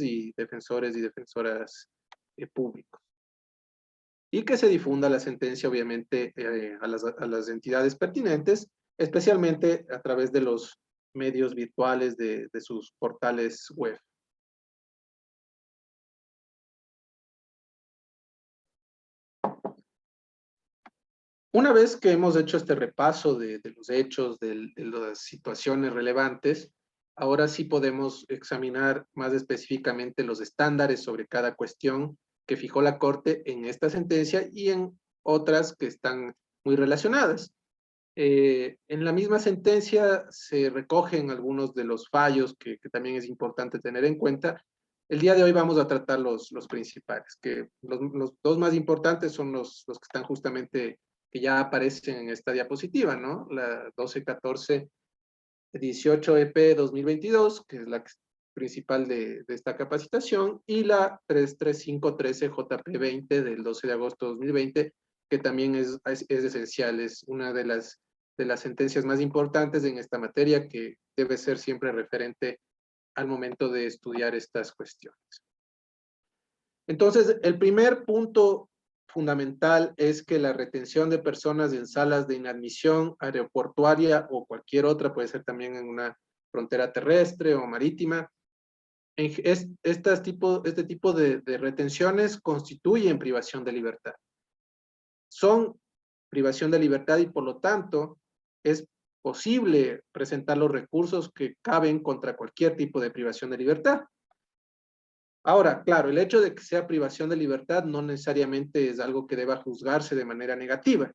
y defensoras públicos. Y que se difunda la sentencia, obviamente, a las entidades pertinentes, especialmente a través de los medios virtuales de sus portales web. Una vez que hemos hecho este repaso de los hechos, de las situaciones relevantes, ahora sí podemos examinar más específicamente los estándares sobre cada cuestión que fijó la Corte en esta sentencia y en otras que están muy relacionadas. En la misma sentencia se recogen algunos de los fallos que también es importante tener en cuenta. El día de hoy vamos a tratar los principales, que los dos más importantes son los que están justamente, que ya aparecen en esta diapositiva, ¿no? La 1214-18 EP 2022, que es la principal de esta capacitación, y la 33513 JP 20 del 12 de agosto de 2020, que también es esencial, es una de las sentencias más importantes en esta materia, que debe ser siempre referente al momento de estudiar estas cuestiones. Entonces, el primer punto fundamental es que la retención de personas en salas de inadmisión aeroportuaria o cualquier otra, puede ser también en una frontera terrestre o marítima, este tipo de retenciones constituyen privación de libertad. Son privación de libertad y por lo tanto es posible presentar los recursos que caben contra cualquier tipo de privación de libertad. Ahora, claro, el hecho de que sea privación de libertad no necesariamente es algo que deba juzgarse de manera negativa,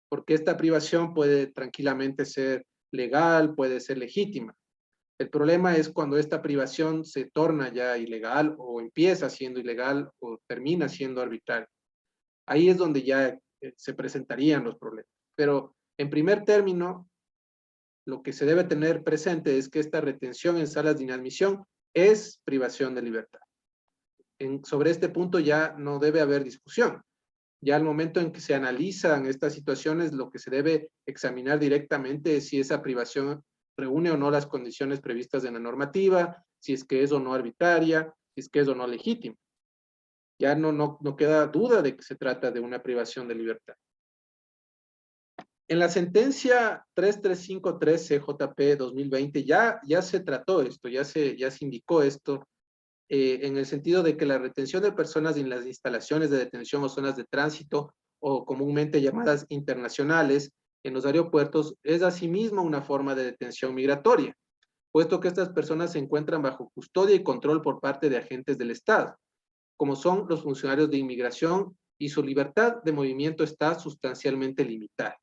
porque esta privación puede tranquilamente ser legal, puede ser legítima. El problema es cuando esta privación se torna ya ilegal o empieza siendo ilegal o termina siendo arbitraria. Ahí es donde ya se presentarían los problemas. Pero en primer término, lo que se debe tener presente es que esta retención en salas de inadmisión es privación de libertad. Sobre este punto ya no debe haber discusión. Ya al momento en que se analizan estas situaciones, lo que se debe examinar directamente es si esa privación reúne o no las condiciones previstas en la normativa, si es que es o no arbitraria, si es que es o no legítima. Ya no queda duda de que se trata de una privación de libertad. En la sentencia 33513 CJP 2020 ya se trató esto, ya se indicó esto, en el sentido de que la retención de personas en las instalaciones de detención o zonas de tránsito, o comúnmente llamadas internacionales, en los aeropuertos, es asimismo una forma de detención migratoria, puesto que estas personas se encuentran bajo custodia y control por parte de agentes del Estado, como son los funcionarios de inmigración, y su libertad de movimiento está sustancialmente limitada.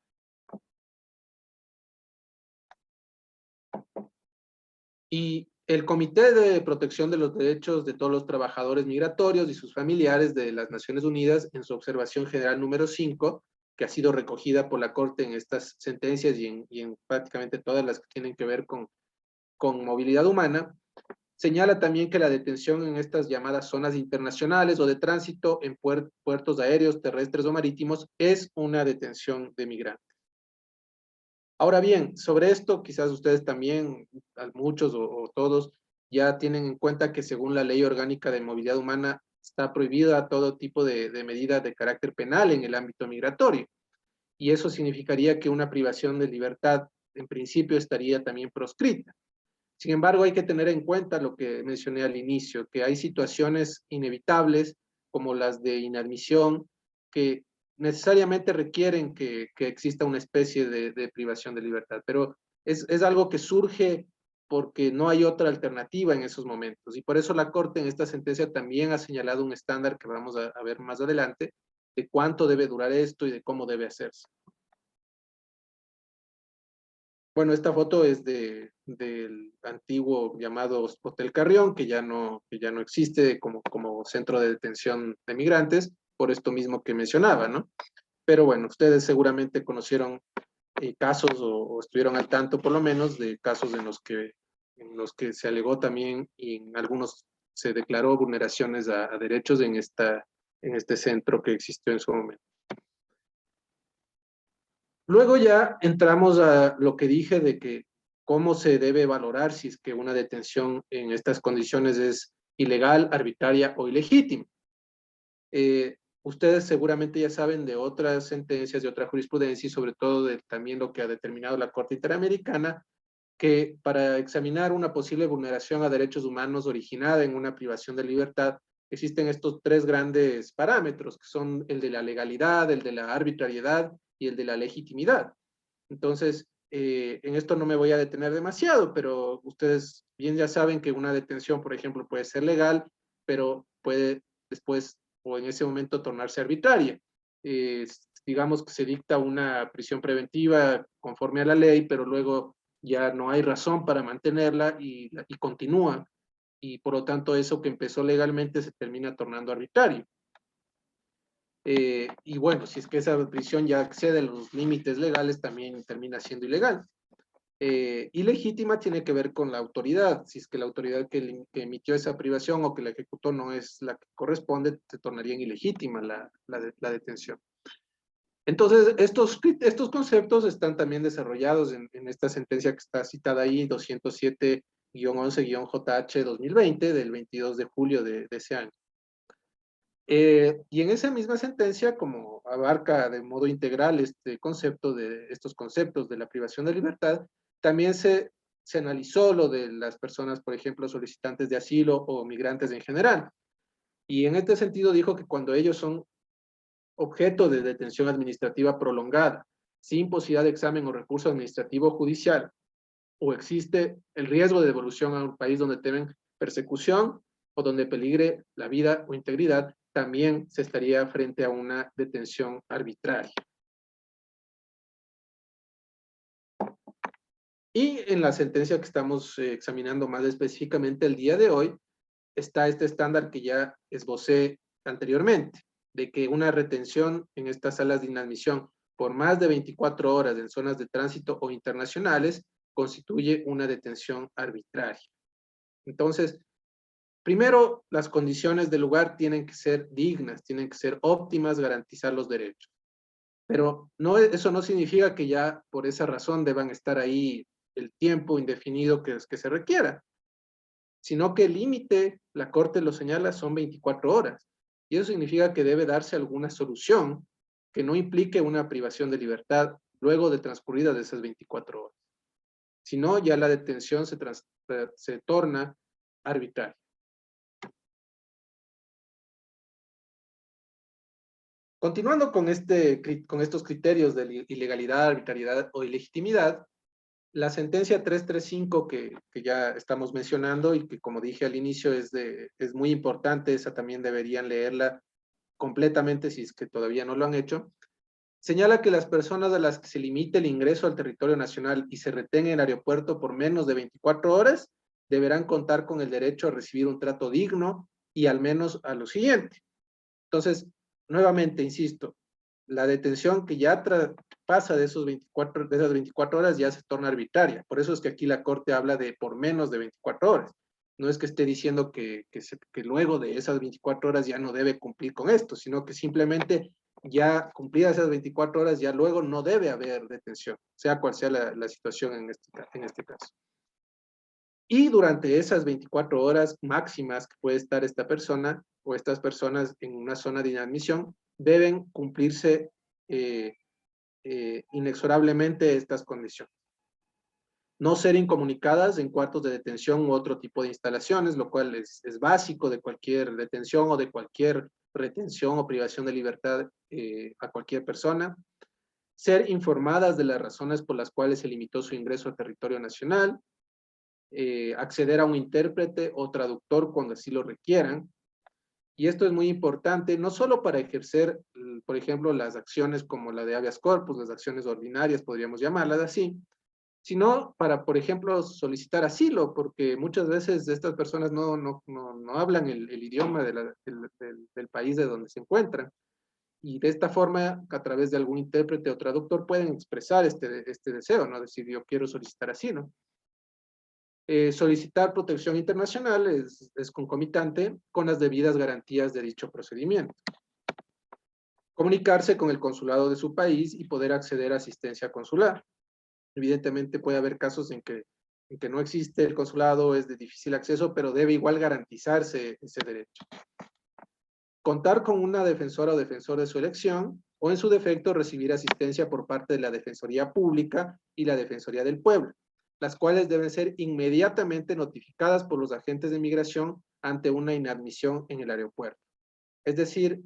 Y el Comité de Protección de los Derechos de todos los Trabajadores Migratorios y sus familiares de las Naciones Unidas, en su observación general número 5, que ha sido recogida por la Corte en estas sentencias y en prácticamente todas las que tienen que ver con movilidad humana, señala también que la detención en estas llamadas zonas internacionales o de tránsito en puertos aéreos, terrestres o marítimos es una detención de migrantes. Ahora bien, sobre esto quizás ustedes también, muchos o todos, ya tienen en cuenta que según la Ley Orgánica de Movilidad Humana está prohibida todo tipo de medida de carácter penal en el ámbito migratorio. Y eso significaría que una privación de libertad en principio estaría también proscrita. Sin embargo, hay que tener en cuenta lo que mencioné al inicio, que hay situaciones inevitables como las de inadmisión que necesariamente requieren que exista una especie de privación de libertad, pero es algo que surge porque no hay otra alternativa en esos momentos. Y por eso la Corte en esta sentencia también ha señalado un estándar que vamos a ver más adelante, de cuánto debe durar esto y de cómo debe hacerse. Bueno, esta foto es del antiguo llamado Hotel Carrión, que ya no existe como centro de detención de migrantes, por esto mismo que mencionaba, ¿no? Pero bueno, ustedes seguramente conocieron casos o estuvieron al tanto por lo menos de casos en los que en los que se alegó también y en algunos se declaró vulneraciones a derechos en este centro que existió en su momento. Luego ya entramos a lo que dije de que cómo se debe valorar si es que una detención en estas condiciones es ilegal, arbitraria o ilegítima. Ustedes seguramente ya saben de otras sentencias, de otra jurisprudencia y sobre todo de también lo que ha determinado la Corte Interamericana, que para examinar una posible vulneración a derechos humanos originada en una privación de libertad, existen estos tres grandes parámetros, que son el de la legalidad, el de la arbitrariedad y el de la legitimidad. Entonces, en esto no me voy a detener demasiado, pero ustedes bien ya saben que una detención, por ejemplo, puede ser legal, pero puede después o en ese momento tornarse arbitraria. Digamos que se dicta una prisión preventiva conforme a la ley, pero luego ya no hay razón para mantenerla y continúa, y por lo tanto eso que empezó legalmente se termina tornando arbitrario. Y bueno, si es que esa prisión ya excede los límites legales, también termina siendo ilegal. Ilegítima tiene que ver con la autoridad. Si es que la autoridad que emitió esa privación o que la ejecutó no es la que corresponde, se tornaría ilegítima la detención. Entonces, estos conceptos están también desarrollados en esta sentencia que está citada ahí, 207-11-JH 2020, del 22 de julio de ese año. Y en esa misma sentencia, como abarca de modo integral estos conceptos de la privación de libertad, también se analizó lo de las personas, por ejemplo, solicitantes de asilo o migrantes en general. Y en este sentido dijo que cuando ellos son objeto de detención administrativa prolongada, sin posibilidad de examen o recurso administrativo judicial, o existe el riesgo de devolución a un país donde temen persecución o donde peligre la vida o integridad, también se estaría frente a una detención arbitraria. Y en la sentencia que estamos examinando más específicamente el día de hoy, está este estándar que ya esbocé anteriormente, de que una retención en estas salas de inadmisión por más de 24 horas en zonas de tránsito o internacionales constituye una detención arbitraria. Entonces, primero, las condiciones del lugar tienen que ser dignas, tienen que ser óptimas, garantizar los derechos. Pero eso no significa que ya por esa razón deban estar ahí el tiempo indefinido que se requiera, sino que el límite, la Corte lo señala, son 24 horas. Y eso significa que debe darse alguna solución que no implique una privación de libertad luego de transcurridas de esas 24 horas. Si no, ya la detención se torna arbitraria. Continuando con estos criterios de ilegalidad, arbitrariedad o ilegitimidad, la sentencia 335 que ya estamos mencionando y que, como dije al inicio, es muy importante, esa también deberían leerla completamente si es que todavía no lo han hecho, señala que las personas a las que se limite el ingreso al territorio nacional y se retenga en el aeropuerto por menos de 24 horas deberán contar con el derecho a recibir un trato digno y al menos a lo siguiente. Entonces, nuevamente, insisto, la detención que ya pasa de esas 24 horas ya se torna arbitraria. Por eso es que aquí la Corte habla de por menos de 24 horas. No es que esté diciendo que luego de esas 24 horas ya no debe cumplir con esto, sino que simplemente ya cumplidas esas 24 horas ya luego no debe haber detención, sea cual sea la situación en este caso. Y durante esas 24 horas máximas que puede estar esta persona o estas personas en una zona de inadmisión, deben cumplirse inexorablemente estas condiciones. No ser incomunicadas en cuartos de detención u otro tipo de instalaciones, lo cual es básico de cualquier detención o de cualquier retención o privación de libertad a cualquier persona. Ser informadas de las razones por las cuales se limitó su ingreso al territorio nacional. Acceder a un intérprete o traductor cuando así lo requieran. Y esto es muy importante, no solo para ejercer, por ejemplo, las acciones como la de habeas corpus, las acciones ordinarias, podríamos llamarlas así, sino para, por ejemplo, solicitar asilo, porque muchas veces estas personas no hablan el idioma del país de donde se encuentran. Y de esta forma, a través de algún intérprete o traductor, pueden expresar este deseo, ¿no? Decir, yo quiero solicitar asilo. solicitar protección internacional es concomitante con las debidas garantías de dicho procedimiento. Comunicarse con el consulado de su país y poder acceder a asistencia consular. Evidentemente puede haber casos en que no existe el consulado, es de difícil acceso, pero debe igual garantizarse ese derecho. Contar con una defensora o defensor de su elección, o en su defecto recibir asistencia por parte de la Defensoría Pública y la Defensoría del Pueblo, las cuales deben ser inmediatamente notificadas por los agentes de migración ante una inadmisión en el aeropuerto. Es decir,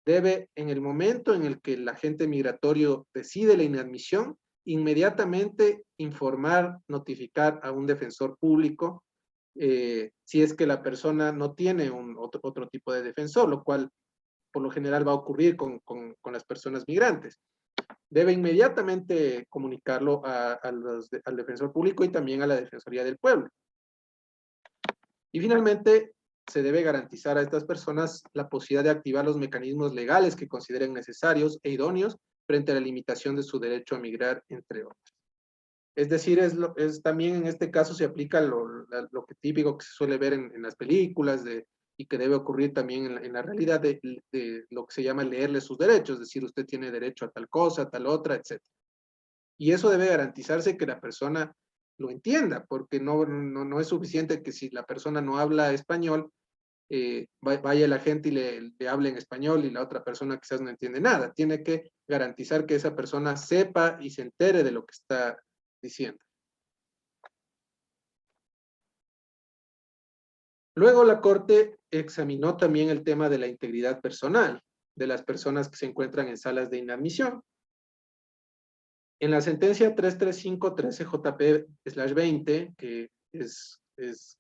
debe, en el momento en el que el agente migratorio decide la inadmisión, inmediatamente informar, notificar a un defensor público si es que la persona no tiene otro tipo de defensor, lo cual por lo general va a ocurrir con las personas migrantes. Debe inmediatamente comunicarlo al defensor público y también a la Defensoría del Pueblo. Y finalmente, se debe garantizar a estas personas la posibilidad de activar los mecanismos legales que consideren necesarios e idóneos frente a la limitación de su derecho a migrar, entre otros. Es decir, también en este caso se aplica lo que típico que se suele ver en las películas y que debe ocurrir también en la realidad de lo que se llama leerle sus derechos, es decir, usted tiene derecho a tal cosa, a tal otra, etc. Y eso debe garantizarse que la persona lo entienda, porque no es suficiente que si la persona no habla español, vaya la gente y le hable en español y la otra persona quizás no entiende nada. Tiene que garantizar que esa persona sepa y se entere de lo que está diciendo. Luego la Corte examinó también el tema de la integridad personal de las personas que se encuentran en salas de inadmisión. En la sentencia 335-13-JP/20, que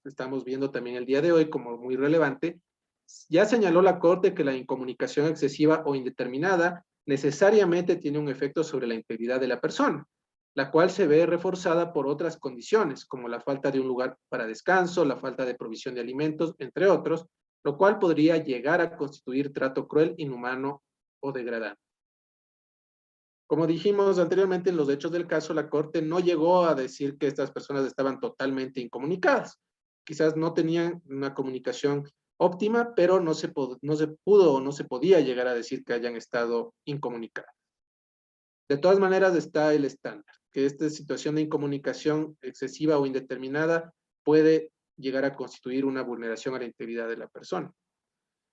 estamos viendo también el día de hoy como muy relevante, ya señaló la Corte que la incomunicación excesiva o indeterminada necesariamente tiene un efecto sobre la integridad de la persona, la cual se ve reforzada por otras condiciones, como la falta de un lugar para descanso, la falta de provisión de alimentos, entre otros, lo cual podría llegar a constituir trato cruel, inhumano o degradante. Como dijimos anteriormente en los hechos del caso, la Corte no llegó a decir que estas personas estaban totalmente incomunicadas. Quizás no tenían una comunicación óptima, pero no se pudo o no se podía llegar a decir que hayan estado incomunicadas. De todas maneras está el estándar, que esta situación de incomunicación excesiva o indeterminada puede llegar a constituir una vulneración a la integridad de la persona.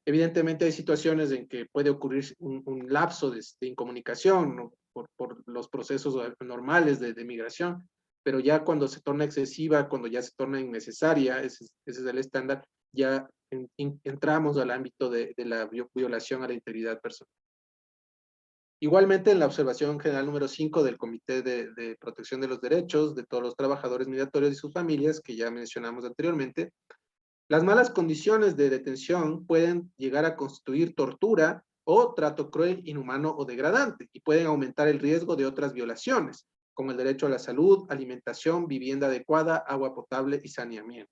Evidentemente hay situaciones en que puede ocurrir un lapso de incomunicación, ¿no? por los procesos normales de migración, pero ya cuando se torna excesiva, cuando ya se torna innecesaria, ese es el estándar, ya entramos al ámbito de la violación a la integridad personal. Igualmente, en la observación general número 5 del Comité de Protección de los Derechos de todos los trabajadores migratorios y sus familias, que ya mencionamos anteriormente, las malas condiciones de detención pueden llegar a constituir tortura o trato cruel, inhumano o degradante, y pueden aumentar el riesgo de otras violaciones, como el derecho a la salud, alimentación, vivienda adecuada, agua potable y saneamiento.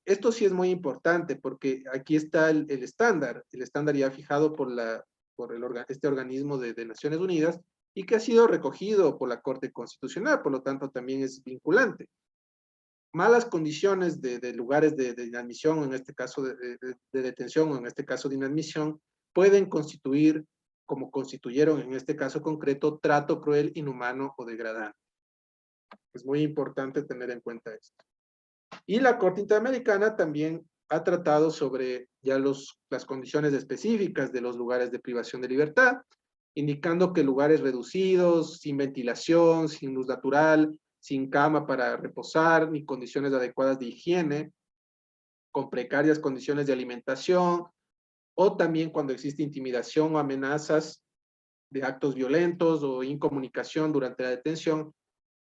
Esto sí es muy importante porque aquí está el estándar ya fijado por este organismo de Naciones Unidas y que ha sido recogido por la Corte Constitucional, por lo tanto también es vinculante. Malas condiciones de lugares de inadmisión, en este caso de detención, o en este caso de inadmisión, pueden constituir, como constituyeron en este caso concreto, trato cruel, inhumano o degradante. Es muy importante tener en cuenta esto. Y la Corte Interamericana también ha tratado sobre ya las condiciones específicas de los lugares de privación de libertad, indicando que lugares reducidos, sin ventilación, sin luz natural, sin cama para reposar, ni condiciones adecuadas de higiene, con precarias condiciones de alimentación, o también cuando existe intimidación o amenazas de actos violentos o incomunicación durante la detención,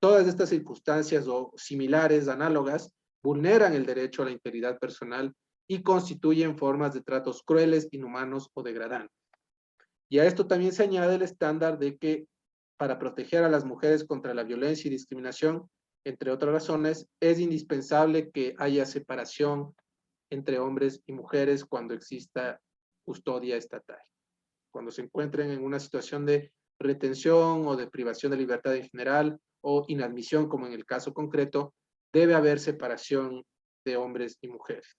todas estas circunstancias o similares, análogas, vulneran el derecho a la integridad personal y constituyen formas de tratos crueles, inhumanos o degradantes. Y a esto también se añade el estándar de que para proteger a las mujeres contra la violencia y discriminación, entre otras razones, es indispensable que haya separación entre hombres y mujeres cuando exista custodia estatal. Cuando se encuentren en una situación de retención o de privación de libertad en general o inadmisión, como en el caso concreto, debe haber separación de hombres y mujeres.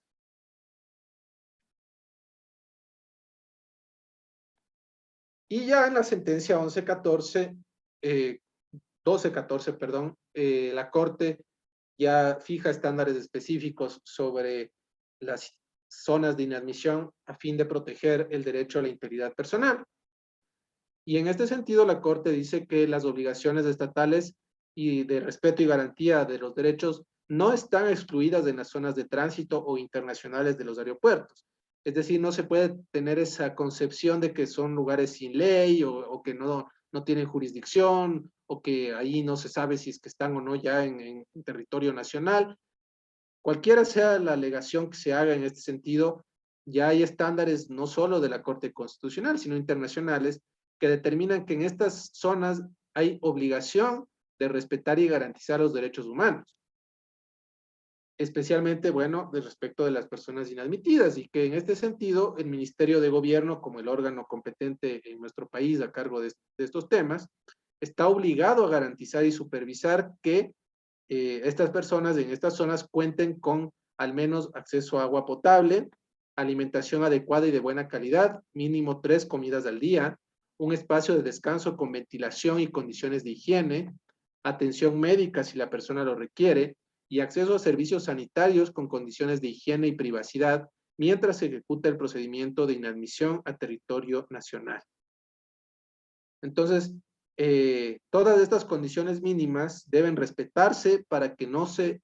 Y ya en la sentencia 1214, perdón, la Corte ya fija estándares específicos sobre las zonas de inadmisión a fin de proteger el derecho a la integridad personal. Y en este sentido, la Corte dice que las obligaciones estatales y de respeto y garantía de los derechos no están excluidas en las zonas de tránsito o internacionales de los aeropuertos. Es decir, no se puede tener esa concepción de que son lugares sin ley o que no tienen jurisdicción o que ahí no se sabe si es que están o no ya en territorio nacional. Cualquiera sea la alegación que se haga en este sentido, ya hay estándares no solo de la Corte Constitucional, sino internacionales, que determinan que en estas zonas hay obligación de respetar y garantizar los derechos humanos. Especialmente, bueno, de respecto de las personas inadmitidas, y que en este sentido el Ministerio de Gobierno, como el órgano competente en nuestro país a cargo de estos temas, está obligado a garantizar y supervisar que estas personas en estas zonas cuenten con al menos acceso a agua potable, alimentación adecuada y de buena calidad, mínimo 3 comidas al día, un espacio de descanso con ventilación y condiciones de higiene, atención médica si la persona lo requiere, y acceso a servicios sanitarios con condiciones de higiene y privacidad mientras se ejecuta el procedimiento de inadmisión a territorio nacional. Entonces, todas estas condiciones mínimas deben respetarse para que no se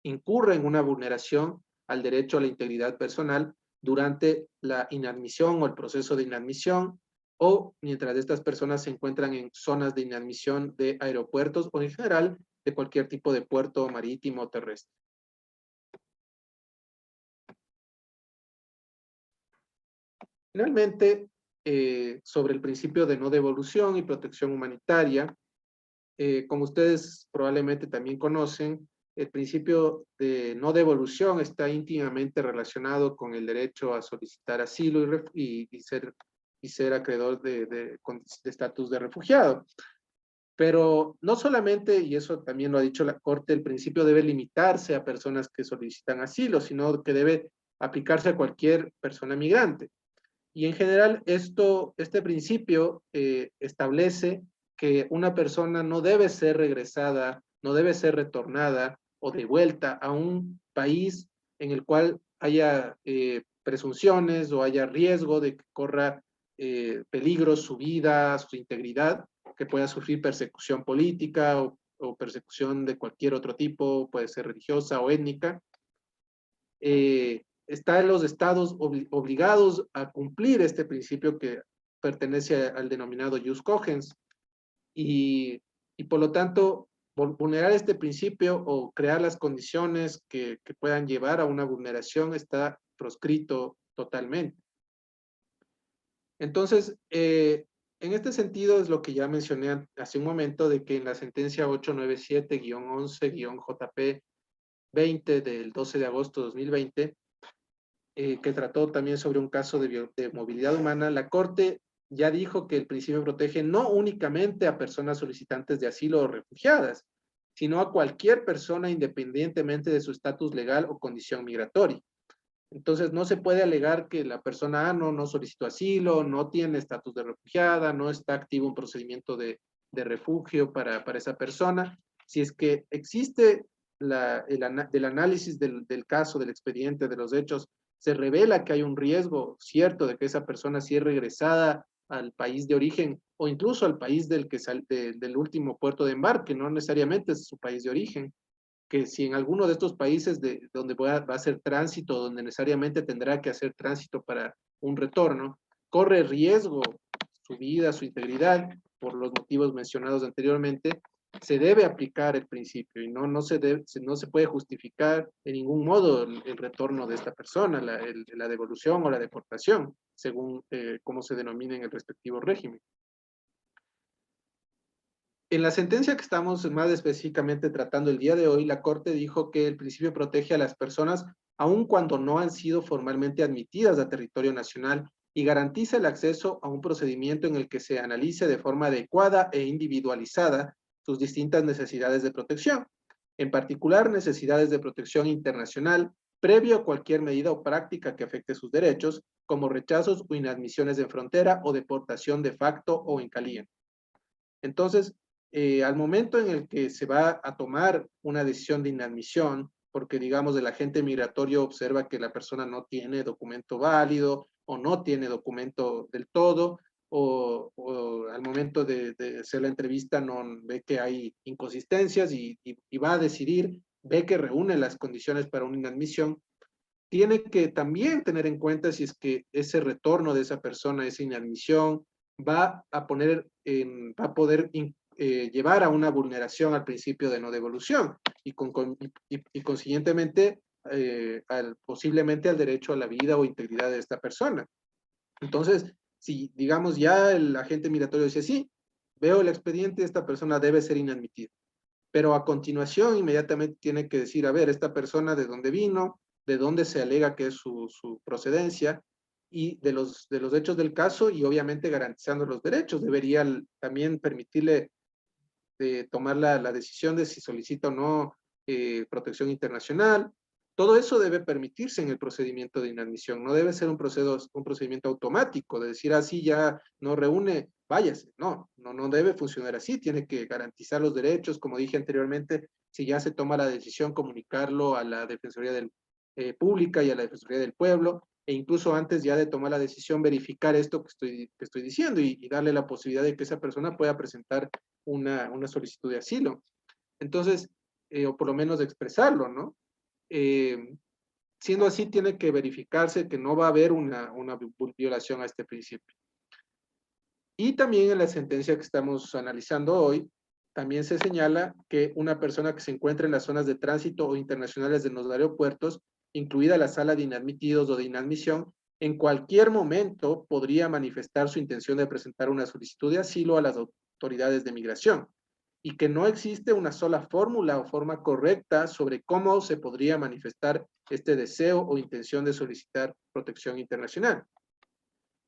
incurra en una vulneración al derecho a la integridad personal durante la inadmisión o el proceso de inadmisión, o mientras estas personas se encuentran en zonas de inadmisión de aeropuertos o en general de cualquier tipo de puerto marítimo o terrestre. Finalmente, sobre el principio de no devolución y protección humanitaria, como ustedes probablemente también conocen, el principio de no devolución está íntimamente relacionado con el derecho a solicitar asilo y ser acreedor de estatus de refugiado. Pero no solamente, y eso también lo ha dicho la Corte, el principio debe limitarse a personas que solicitan asilo, sino que debe aplicarse a cualquier persona migrante. Y en general este principio establece que una persona no debe ser regresada, no debe ser retornada o devuelta a un país en el cual haya presunciones o haya riesgo de que corra peligro su vida, su integridad, que pueda sufrir persecución política o persecución de cualquier otro tipo, puede ser religiosa o étnica. Están los estados obligados a cumplir este principio que pertenece al denominado jus cogens, y por lo tanto vulnerar este principio o crear las condiciones que puedan llevar a una vulneración está proscrito totalmente. Entonces, en este sentido es lo que ya mencioné hace un momento, de que en la sentencia 897-11-JP 20 del 12 de agosto de 2020, que trató también sobre un caso de movilidad humana, la Corte ya dijo que el principio protege no únicamente a personas solicitantes de asilo o refugiadas, sino a cualquier persona independientemente de su estatus legal o condición migratoria. Entonces no se puede alegar que la persona no solicitó asilo, no tiene estatus de refugiada, no está activo un procedimiento de refugio para esa persona. Si es que existe del análisis del caso, del expediente, de los hechos, se revela que hay un riesgo cierto de que esa persona sea regresada al país de origen o incluso al país del último puerto de embarque, no necesariamente es su país de origen, que si en alguno de estos países donde va a hacer tránsito, donde necesariamente tendrá que hacer tránsito para un retorno, corre riesgo su vida, su integridad, por los motivos mencionados anteriormente, se debe aplicar el principio y no se puede justificar de ningún modo el retorno de esta persona, la devolución o la deportación, según cómo se denomina en el respectivo régimen. En la sentencia que estamos más específicamente tratando el día de hoy, la Corte dijo que el principio protege a las personas aun cuando no han sido formalmente admitidas a territorio nacional y garantiza el acceso a un procedimiento en el que se analice de forma adecuada e individualizada sus distintas necesidades de protección. en particular necesidades de protección internacional, previo a cualquier medida o práctica que afecte sus derechos, como rechazos o inadmisiones en frontera o deportación de facto o en caliente. Entonces, al momento en el que se va a tomar una decisión de inadmisión, porque digamos el agente migratorio observa que la persona no tiene documento válido o no tiene documento del todo, o al momento de hacer la entrevista no ve que hay inconsistencias y va a decidir, ve que reúne las condiciones para una inadmisión, tiene que también tener en cuenta si es que ese retorno de esa persona, esa inadmisión, va a poder llevar a una vulneración al principio de no devolución y consiguientemente posiblemente al derecho a la vida o integridad de esta persona. Entonces, si digamos ya el agente migratorio dice, sí, veo el expediente, esta persona debe ser inadmitida. Pero a continuación inmediatamente tiene que decir, a ver, esta persona de dónde vino, de dónde se alega que es su procedencia y de los hechos del caso y obviamente garantizando los derechos. Debería también permitirle tomar la decisión de si solicita o no protección internacional. Todo eso debe permitirse en el procedimiento de inadmisión. No debe ser un procedimiento automático de decir así ya no reúne, váyase. No, no debe funcionar así. Tiene que garantizar los derechos. Como dije anteriormente, si ya se toma la decisión, comunicarlo a la Defensoría Pública y a la Defensoría del Pueblo, e incluso antes ya de tomar la decisión, verificar esto que estoy diciendo y darle la posibilidad de que esa persona pueda presentar una solicitud de asilo. Entonces, o por lo menos expresarlo, ¿no? Siendo así, tiene que verificarse que no va a haber una violación a este principio. Y también en la sentencia que estamos analizando hoy, también se señala que una persona que se encuentra en las zonas de tránsito o internacionales de los aeropuertos, incluida la sala de inadmitidos o de inadmisión, en cualquier momento podría manifestar su intención de presentar una solicitud de asilo a las autoridades de migración y que no existe una sola fórmula o forma correcta sobre cómo se podría manifestar este deseo o intención de solicitar protección internacional.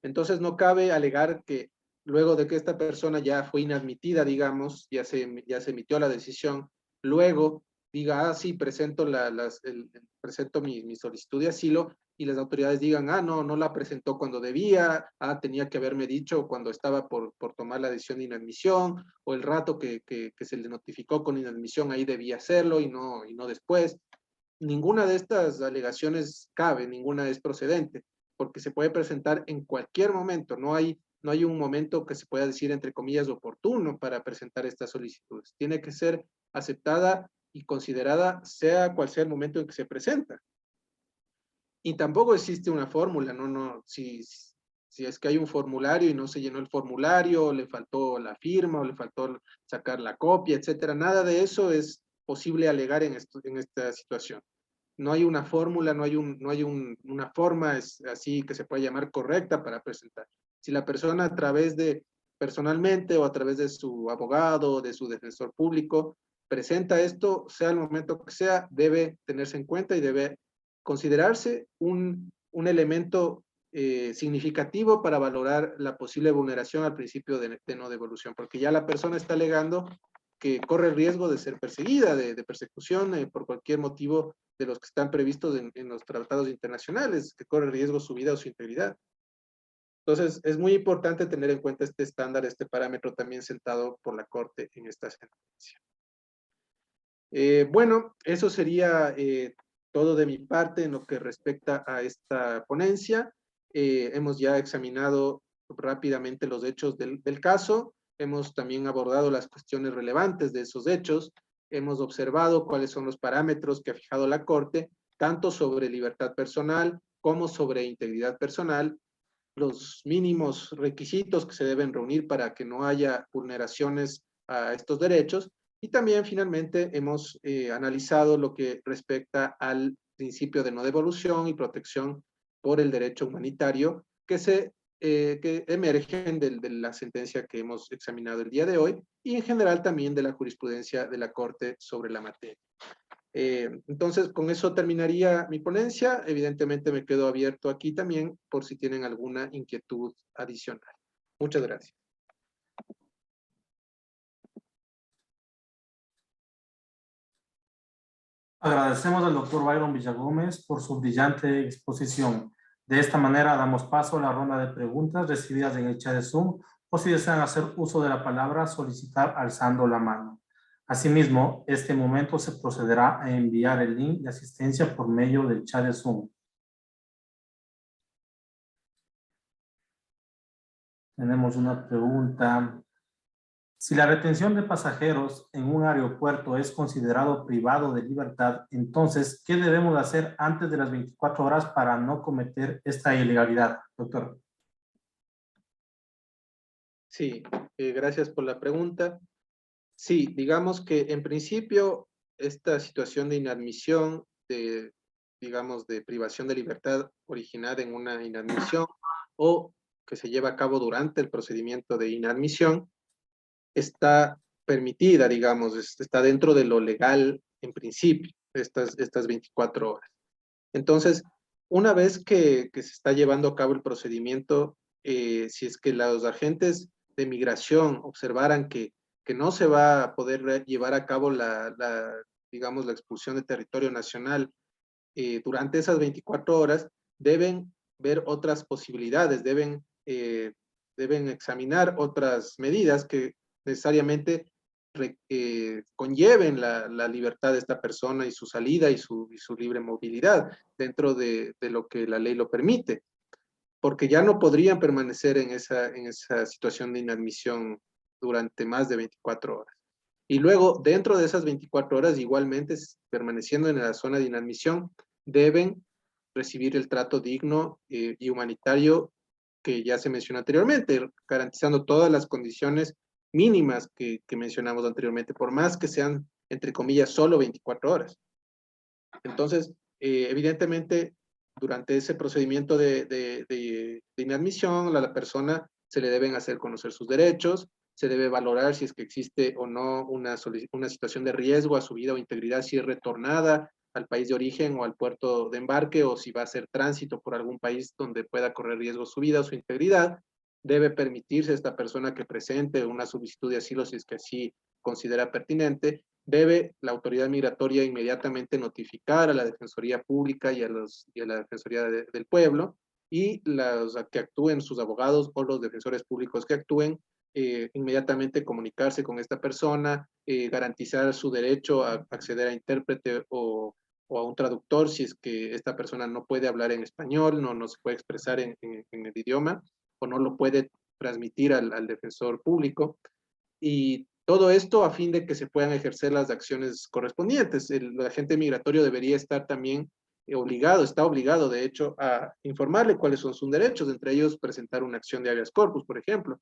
Entonces no cabe alegar que luego de que esta persona ya fue inadmitida, digamos, ya se emitió la decisión, luego diga, ah, sí, presento mi solicitud de asilo y las autoridades digan, ah, no la presentó cuando debía, ah, tenía que haberme dicho cuando estaba por tomar la decisión de inadmisión, o el rato que se le notificó con inadmisión, ahí debía hacerlo y no después. Ninguna de estas alegaciones cabe, ninguna es procedente, porque se puede presentar en cualquier momento, no hay un momento que se pueda decir entre comillas oportuno para presentar estas solicitudes. Tiene que ser aceptada y considerada sea cual sea el momento en que se presenta. Y tampoco existe una fórmula, si es que hay un formulario y no se llenó el formulario, le faltó la firma o le faltó sacar la copia, etcétera, nada de eso es posible alegar en esta situación. No hay una fórmula, no hay una forma así que se pueda llamar correcta para presentar. Si la persona personalmente o a través de su abogado, de su defensor público, presenta esto, sea el momento que sea, debe tenerse en cuenta y debe considerarse un elemento significativo para valorar la posible vulneración al principio de no devolución, porque ya la persona está alegando que corre el riesgo de ser perseguida, de persecución por cualquier motivo de los que están previstos en los tratados internacionales, que corre riesgo su vida o su integridad. Entonces, es muy importante tener en cuenta este estándar, este parámetro también sentado por la Corte en esta sentencia. Bueno, eso sería todo de mi parte en lo que respecta a esta ponencia. Hemos ya examinado rápidamente los hechos del caso, hemos también abordado las cuestiones relevantes de esos hechos, hemos observado cuáles son los parámetros que ha fijado la Corte, tanto sobre libertad personal como sobre integridad personal, los mínimos requisitos que se deben reunir para que no haya vulneraciones a estos derechos, y también finalmente hemos analizado lo que respecta al principio de no devolución y protección por el derecho humanitario que emergen de la sentencia que hemos examinado el día de hoy y en general también de la jurisprudencia de la Corte sobre la materia. Entonces, con eso terminaría mi ponencia. Evidentemente me quedo abierto aquí también por si tienen alguna inquietud adicional. Muchas gracias. Agradecemos al doctor Byron Villagómez por su brillante exposición. De esta manera damos paso a la ronda de preguntas recibidas en el chat de Zoom o si desean hacer uso de la palabra, solicitar alzando la mano. Asimismo, este momento se procederá a enviar el link de asistencia por medio del chat de Zoom. Tenemos una pregunta. Si la retención de pasajeros en un aeropuerto es considerado privado de libertad, entonces, ¿qué debemos hacer antes de las 24 horas para no cometer esta ilegalidad, doctor? Sí, gracias por la pregunta. Sí, digamos que en principio esta situación de inadmisión, digamos, de privación de libertad originada en una inadmisión o que se lleva a cabo durante el procedimiento de inadmisión, está permitida, digamos, está dentro de lo legal en principio, estas 24 horas. Entonces, una vez que se está llevando a cabo el procedimiento, si es que los agentes de migración observaran que no se va a poder llevar a cabo digamos, la expulsión de territorio nacional durante esas 24 horas, deben ver otras posibilidades, deben examinar otras medidas que necesariamente conlleven la libertad de esta persona y su salida y su libre movilidad dentro de lo que la ley lo permite, porque ya no podrían permanecer en esa situación de inadmisión durante más de 24 horas. Y luego, dentro de esas 24 horas, igualmente, permaneciendo en la zona de inadmisión, deben recibir el trato digno y humanitario que ya se mencionó anteriormente, garantizando todas las condiciones mínimas que mencionamos anteriormente, por más que sean, entre comillas, solo 24 horas. Entonces, evidentemente, durante ese procedimiento de inadmisión, a la persona se le deben hacer conocer sus derechos, se debe valorar si es que existe o no una situación de riesgo a su vida o integridad, si es retornada al país de origen o al puerto de embarque, o si va a hacer tránsito por algún país donde pueda correr riesgo su vida o su integridad. Debe permitirse a esta persona que presente una solicitud de asilo si es que así considera pertinente. Debe la autoridad migratoria inmediatamente notificar a la Defensoría Pública y a la Defensoría del Pueblo, y los que actúen, sus abogados o los defensores públicos que actúen, inmediatamente comunicarse con esta persona, garantizar su derecho a acceder a intérprete o a un traductor si es que esta persona no puede hablar en español, no se puede expresar en el idioma o no lo puede transmitir al defensor público. Y todo esto a fin de que se puedan ejercer las acciones correspondientes. El agente migratorio debería estar también está obligado, de hecho, a informarle cuáles son sus derechos, entre ellos presentar una acción de habeas corpus, por ejemplo.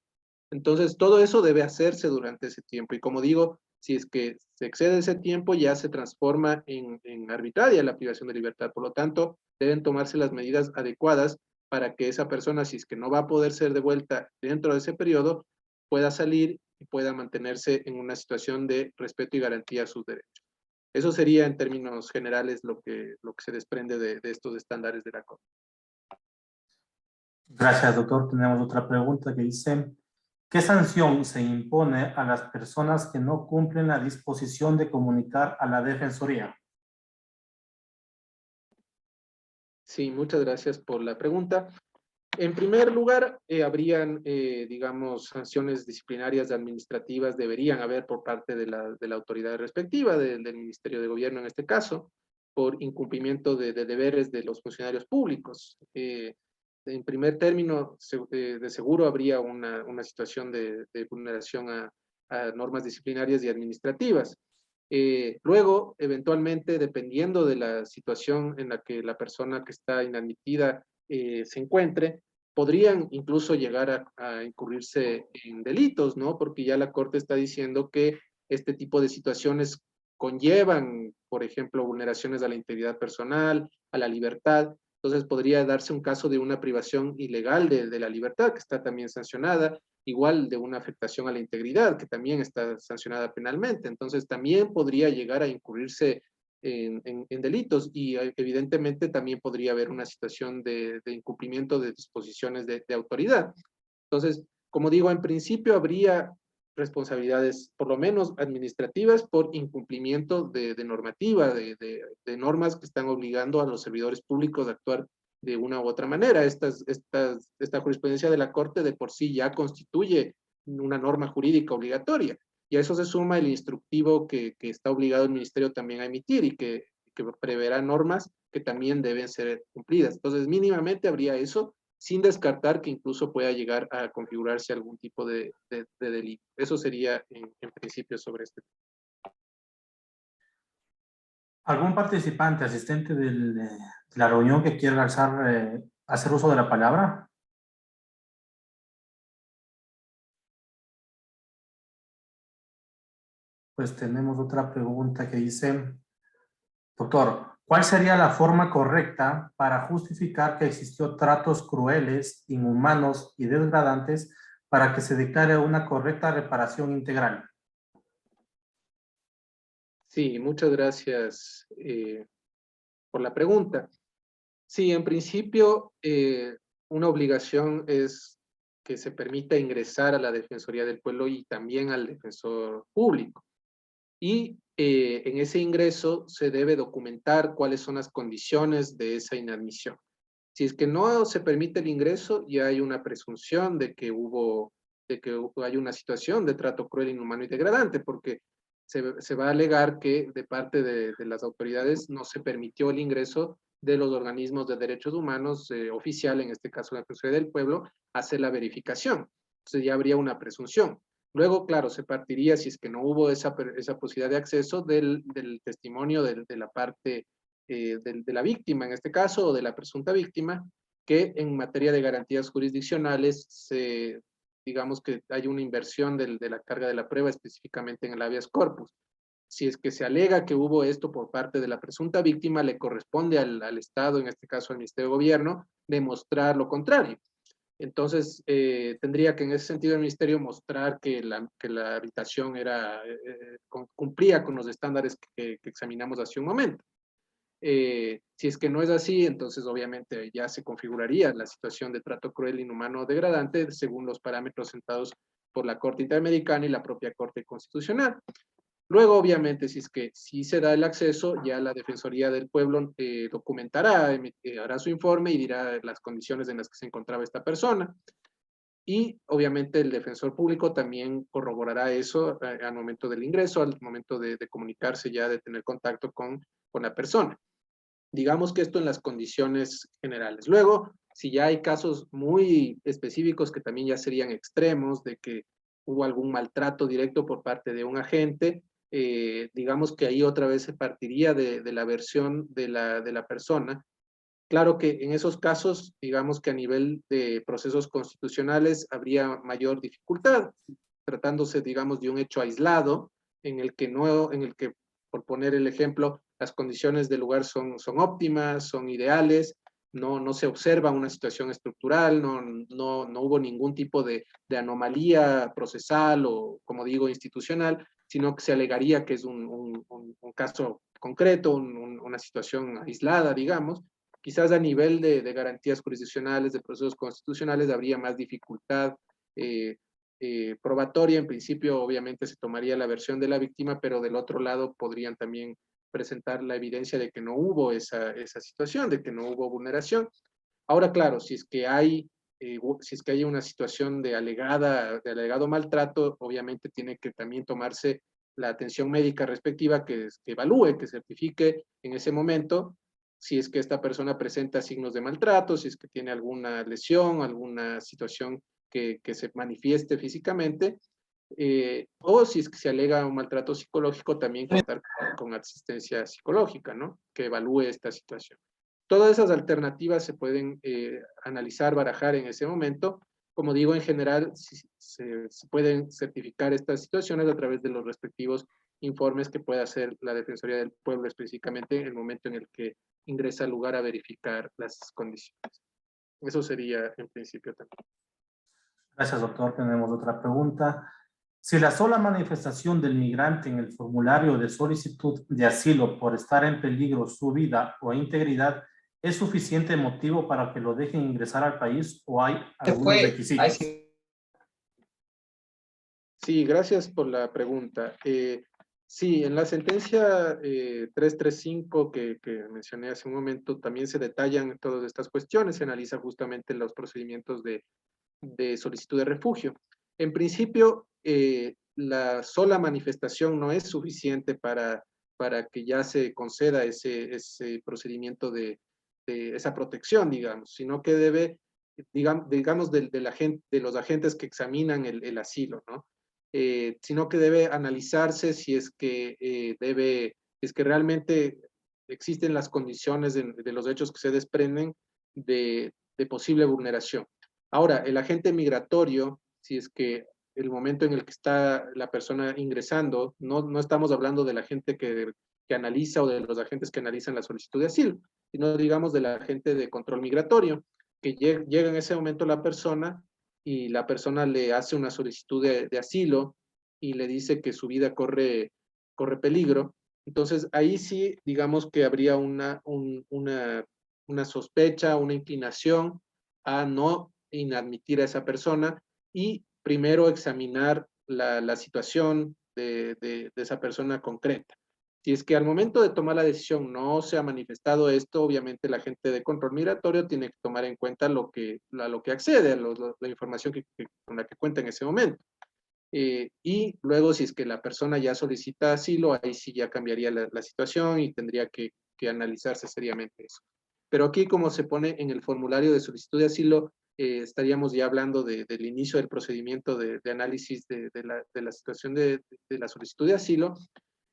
Entonces, todo eso debe hacerse durante ese tiempo. Y como digo, si es que se excede ese tiempo, ya se transforma en arbitraria la privación de libertad. Por lo tanto, deben tomarse las medidas adecuadas para que esa persona, si es que no va a poder ser devuelta dentro de ese periodo, pueda salir y pueda mantenerse en una situación de respeto y garantía a sus derechos. Eso sería, en términos generales, lo que se desprende de estos estándares de la Corte. Gracias, doctor. Tenemos otra pregunta que dice, ¿qué sanción se impone a las personas que no cumplen la disposición de comunicar a la Defensoría? Sí, muchas gracias por la pregunta. En primer lugar, habrían, digamos, sanciones disciplinarias administrativas, deberían haber por parte de la autoridad respectiva, del Ministerio de Gobierno en este caso, por incumplimiento de deberes de los funcionarios públicos. En primer término, de seguro habría una situación de vulneración a normas disciplinarias y administrativas. Luego, eventualmente, dependiendo de la situación en la que la persona que está inadmitida se encuentre, podrían incluso llegar a incurrirse en delitos, ¿no? Porque ya la Corte está diciendo que este tipo de situaciones conllevan, por ejemplo, vulneraciones a la integridad personal, a la libertad. Entonces podría darse un caso de una privación ilegal de la libertad, que está también sancionada, igual de una afectación a la integridad, que también está sancionada penalmente. Entonces también podría llegar a incurrirse en delitos, y evidentemente también podría haber una situación de incumplimiento de disposiciones de autoridad. Entonces, como digo, en principio habría responsabilidades, por lo menos administrativas, por incumplimiento de normativa, de normas que están obligando a los servidores públicos a actuar de una u otra manera. Esta jurisprudencia de la Corte de por sí ya constituye una norma jurídica obligatoria, y a eso se suma el instructivo que está obligado el Ministerio también a emitir y que preverá normas que también deben ser cumplidas. Entonces, mínimamente habría eso, sin descartar que incluso pueda llegar a configurarse algún tipo de delito. Eso sería en principio sobre este tema. ¿Algún participante, asistente de la reunión que quiera hacer uso de la palabra? Pues tenemos otra pregunta que dice, doctor, ¿cuál sería la forma correcta para justificar que existió tratos crueles, inhumanos y degradantes para que se declare una correcta reparación integral? Sí, muchas gracias por la pregunta. Sí, en principio, una obligación es que se permita ingresar a la Defensoría del Pueblo y también al Defensor Público. Y en ese ingreso se debe documentar cuáles son las condiciones de esa inadmisión. Si es que no se permite el ingreso, ya hay una presunción de que hay una situación de trato cruel, inhumano y degradante, porque se va a alegar que de parte de las autoridades no se permitió el ingreso de los organismos de derechos humanos oficial, en este caso la Defensoría del Pueblo, hacer la verificación. Entonces ya habría una presunción. Luego, claro, se partiría, si es que no hubo esa posibilidad de acceso, del testimonio de la parte de la víctima, en este caso, o de la presunta víctima, que en materia de garantías jurisdiccionales, digamos que hay una inversión de la carga de la prueba, específicamente en el habeas corpus. Si es que se alega que hubo esto por parte de la presunta víctima, le corresponde al Estado, en este caso al Ministerio de Gobierno, demostrar lo contrario. Entonces, tendría que en ese sentido el Ministerio mostrar que la habitación cumplía con los estándares que examinamos hace un momento. Si es que no es así, entonces obviamente ya se configuraría la situación de trato cruel, inhumano o degradante según los parámetros sentados por la Corte Interamericana y la propia Corte Constitucional. Luego, obviamente, si es que sí se da el acceso, ya la Defensoría del Pueblo documentará, hará su informe y dirá las condiciones en las que se encontraba esta persona. Y, obviamente, el defensor público también corroborará eso al momento del ingreso, al momento de comunicarse ya, de tener contacto con la persona. Digamos que esto en las condiciones generales. Luego, si ya hay casos muy específicos que también ya serían extremos, de que hubo algún maltrato directo por parte de un agente, digamos que ahí otra vez se partiría de la versión de la persona. Claro que en esos casos, digamos que a nivel de procesos constitucionales habría mayor dificultad, tratándose, digamos, de un hecho aislado, en el que, por poner el ejemplo, las condiciones del lugar son óptimas, son ideales, no se observa una situación estructural, no hubo ningún tipo de anomalía procesal o, como digo, institucional, sino que se alegaría que es un caso concreto, una situación aislada, digamos. Quizás a nivel de garantías jurisdiccionales, de procesos constitucionales, habría más dificultad probatoria. En principio, obviamente, se tomaría la versión de la víctima, pero del otro lado podrían también presentar la evidencia de que no hubo esa situación, de que no hubo vulneración. Ahora, claro, si es que hay una situación de alegado maltrato, obviamente tiene que también tomarse la atención médica respectiva que evalúe, que certifique en ese momento si es que esta persona presenta signos de maltrato, si es que tiene alguna lesión, alguna situación que se manifieste físicamente, o si es que se alega un maltrato psicológico, también contar con asistencia psicológica, ¿no? Que evalúe esta situación. Todas esas alternativas se pueden analizar, barajar en ese momento. Como digo, en general, se pueden certificar estas situaciones a través de los respectivos informes que pueda hacer la Defensoría del Pueblo, específicamente en el momento en el que ingresa al lugar a verificar las condiciones. Eso sería en principio también. Gracias, doctor. Tenemos otra pregunta. Si la sola manifestación del migrante en el formulario de solicitud de asilo por estar en peligro su vida o integridad es suficiente motivo para que lo dejen ingresar al país o hay algunos requisitos. Sí, gracias por la pregunta. Sí, en la sentencia 335 que mencioné hace un momento, también se detallan todas estas cuestiones, se analiza justamente los procedimientos de solicitud de refugio. En principio, la sola manifestación no es suficiente para que ya se conceda ese procedimiento de esa protección, digamos, sino que debe, digamos de los agentes que examinan el asilo, ¿no? Sino que debe analizarse si es que realmente existen las condiciones de los hechos que se desprenden de posible vulneración. Ahora, el agente migratorio, si es que el momento en el que está la persona ingresando, no estamos hablando del agente que analiza o de los agentes que analizan la solicitud de asilo, sino digamos del agente de control migratorio, que llega en ese momento la persona y la persona le hace una solicitud de asilo y le dice que su vida corre peligro. Entonces, ahí sí, digamos que habría una sospecha, una inclinación a no inadmitir a esa persona y primero examinar la situación de esa persona concreta. Si es que al momento de tomar la decisión no se ha manifestado esto, obviamente la gente de control migratorio tiene que tomar en cuenta a lo que accede, la información con la que cuenta en ese momento. Y luego, si es que la persona ya solicita asilo, ahí sí ya cambiaría la situación y tendría que analizarse seriamente eso. Pero aquí, como se pone en el formulario de solicitud de asilo, estaríamos ya hablando del inicio del procedimiento de análisis de la situación de la solicitud de asilo.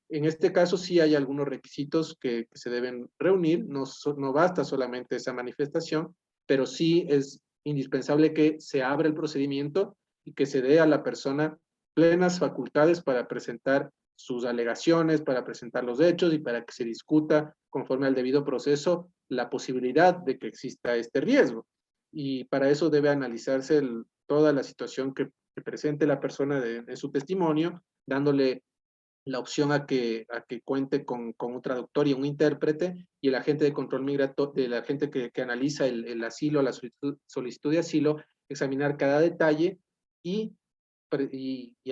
En este caso sí hay algunos requisitos que se deben reunir, no basta solamente esa manifestación, pero sí es indispensable que se abra el procedimiento y que se dé a la persona plenas facultades para presentar sus alegaciones, para presentar los hechos y para que se discuta conforme al debido proceso la posibilidad de que exista este riesgo. Y para eso debe analizarse toda la situación que presente la persona en su testimonio, dándole la opción a que cuente con un traductor y un intérprete, y el agente de control migratorio, el agente que analiza el asilo, la solicitud de asilo, examinar cada detalle y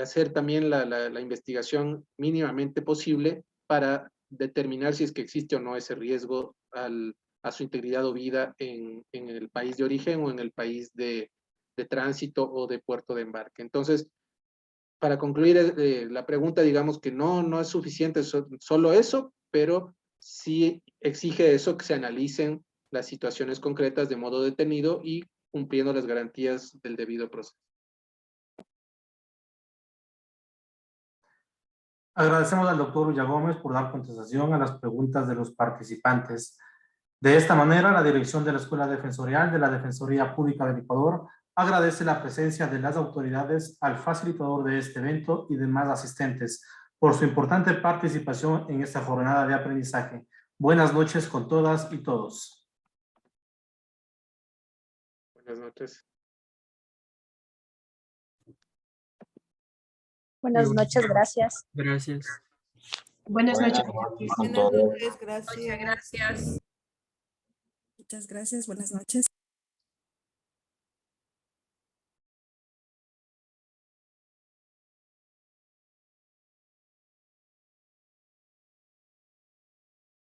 hacer también la investigación mínimamente posible para determinar si es que existe o no ese riesgo a su integridad o vida en el país de origen o en el país de tránsito o de puerto de embarque. Entonces, para concluir la pregunta, digamos que no es suficiente solo eso, pero sí exige eso, que se analicen las situaciones concretas de modo detenido y cumpliendo las garantías del debido proceso. Agradecemos al doctor Villagómez por dar contestación a las preguntas de los participantes. De esta manera, la dirección de la Escuela Defensorial de la Defensoría Pública del Ecuador agradece la presencia de las autoridades, al facilitador de este evento y demás asistentes por su importante participación en esta jornada de aprendizaje. Buenas noches con todas y todos. Buenas noches. Buenas noches, gracias. Gracias. Buenas noches. Buenas noches, gracias. Muchas gracias. Muchas gracias, buenas noches.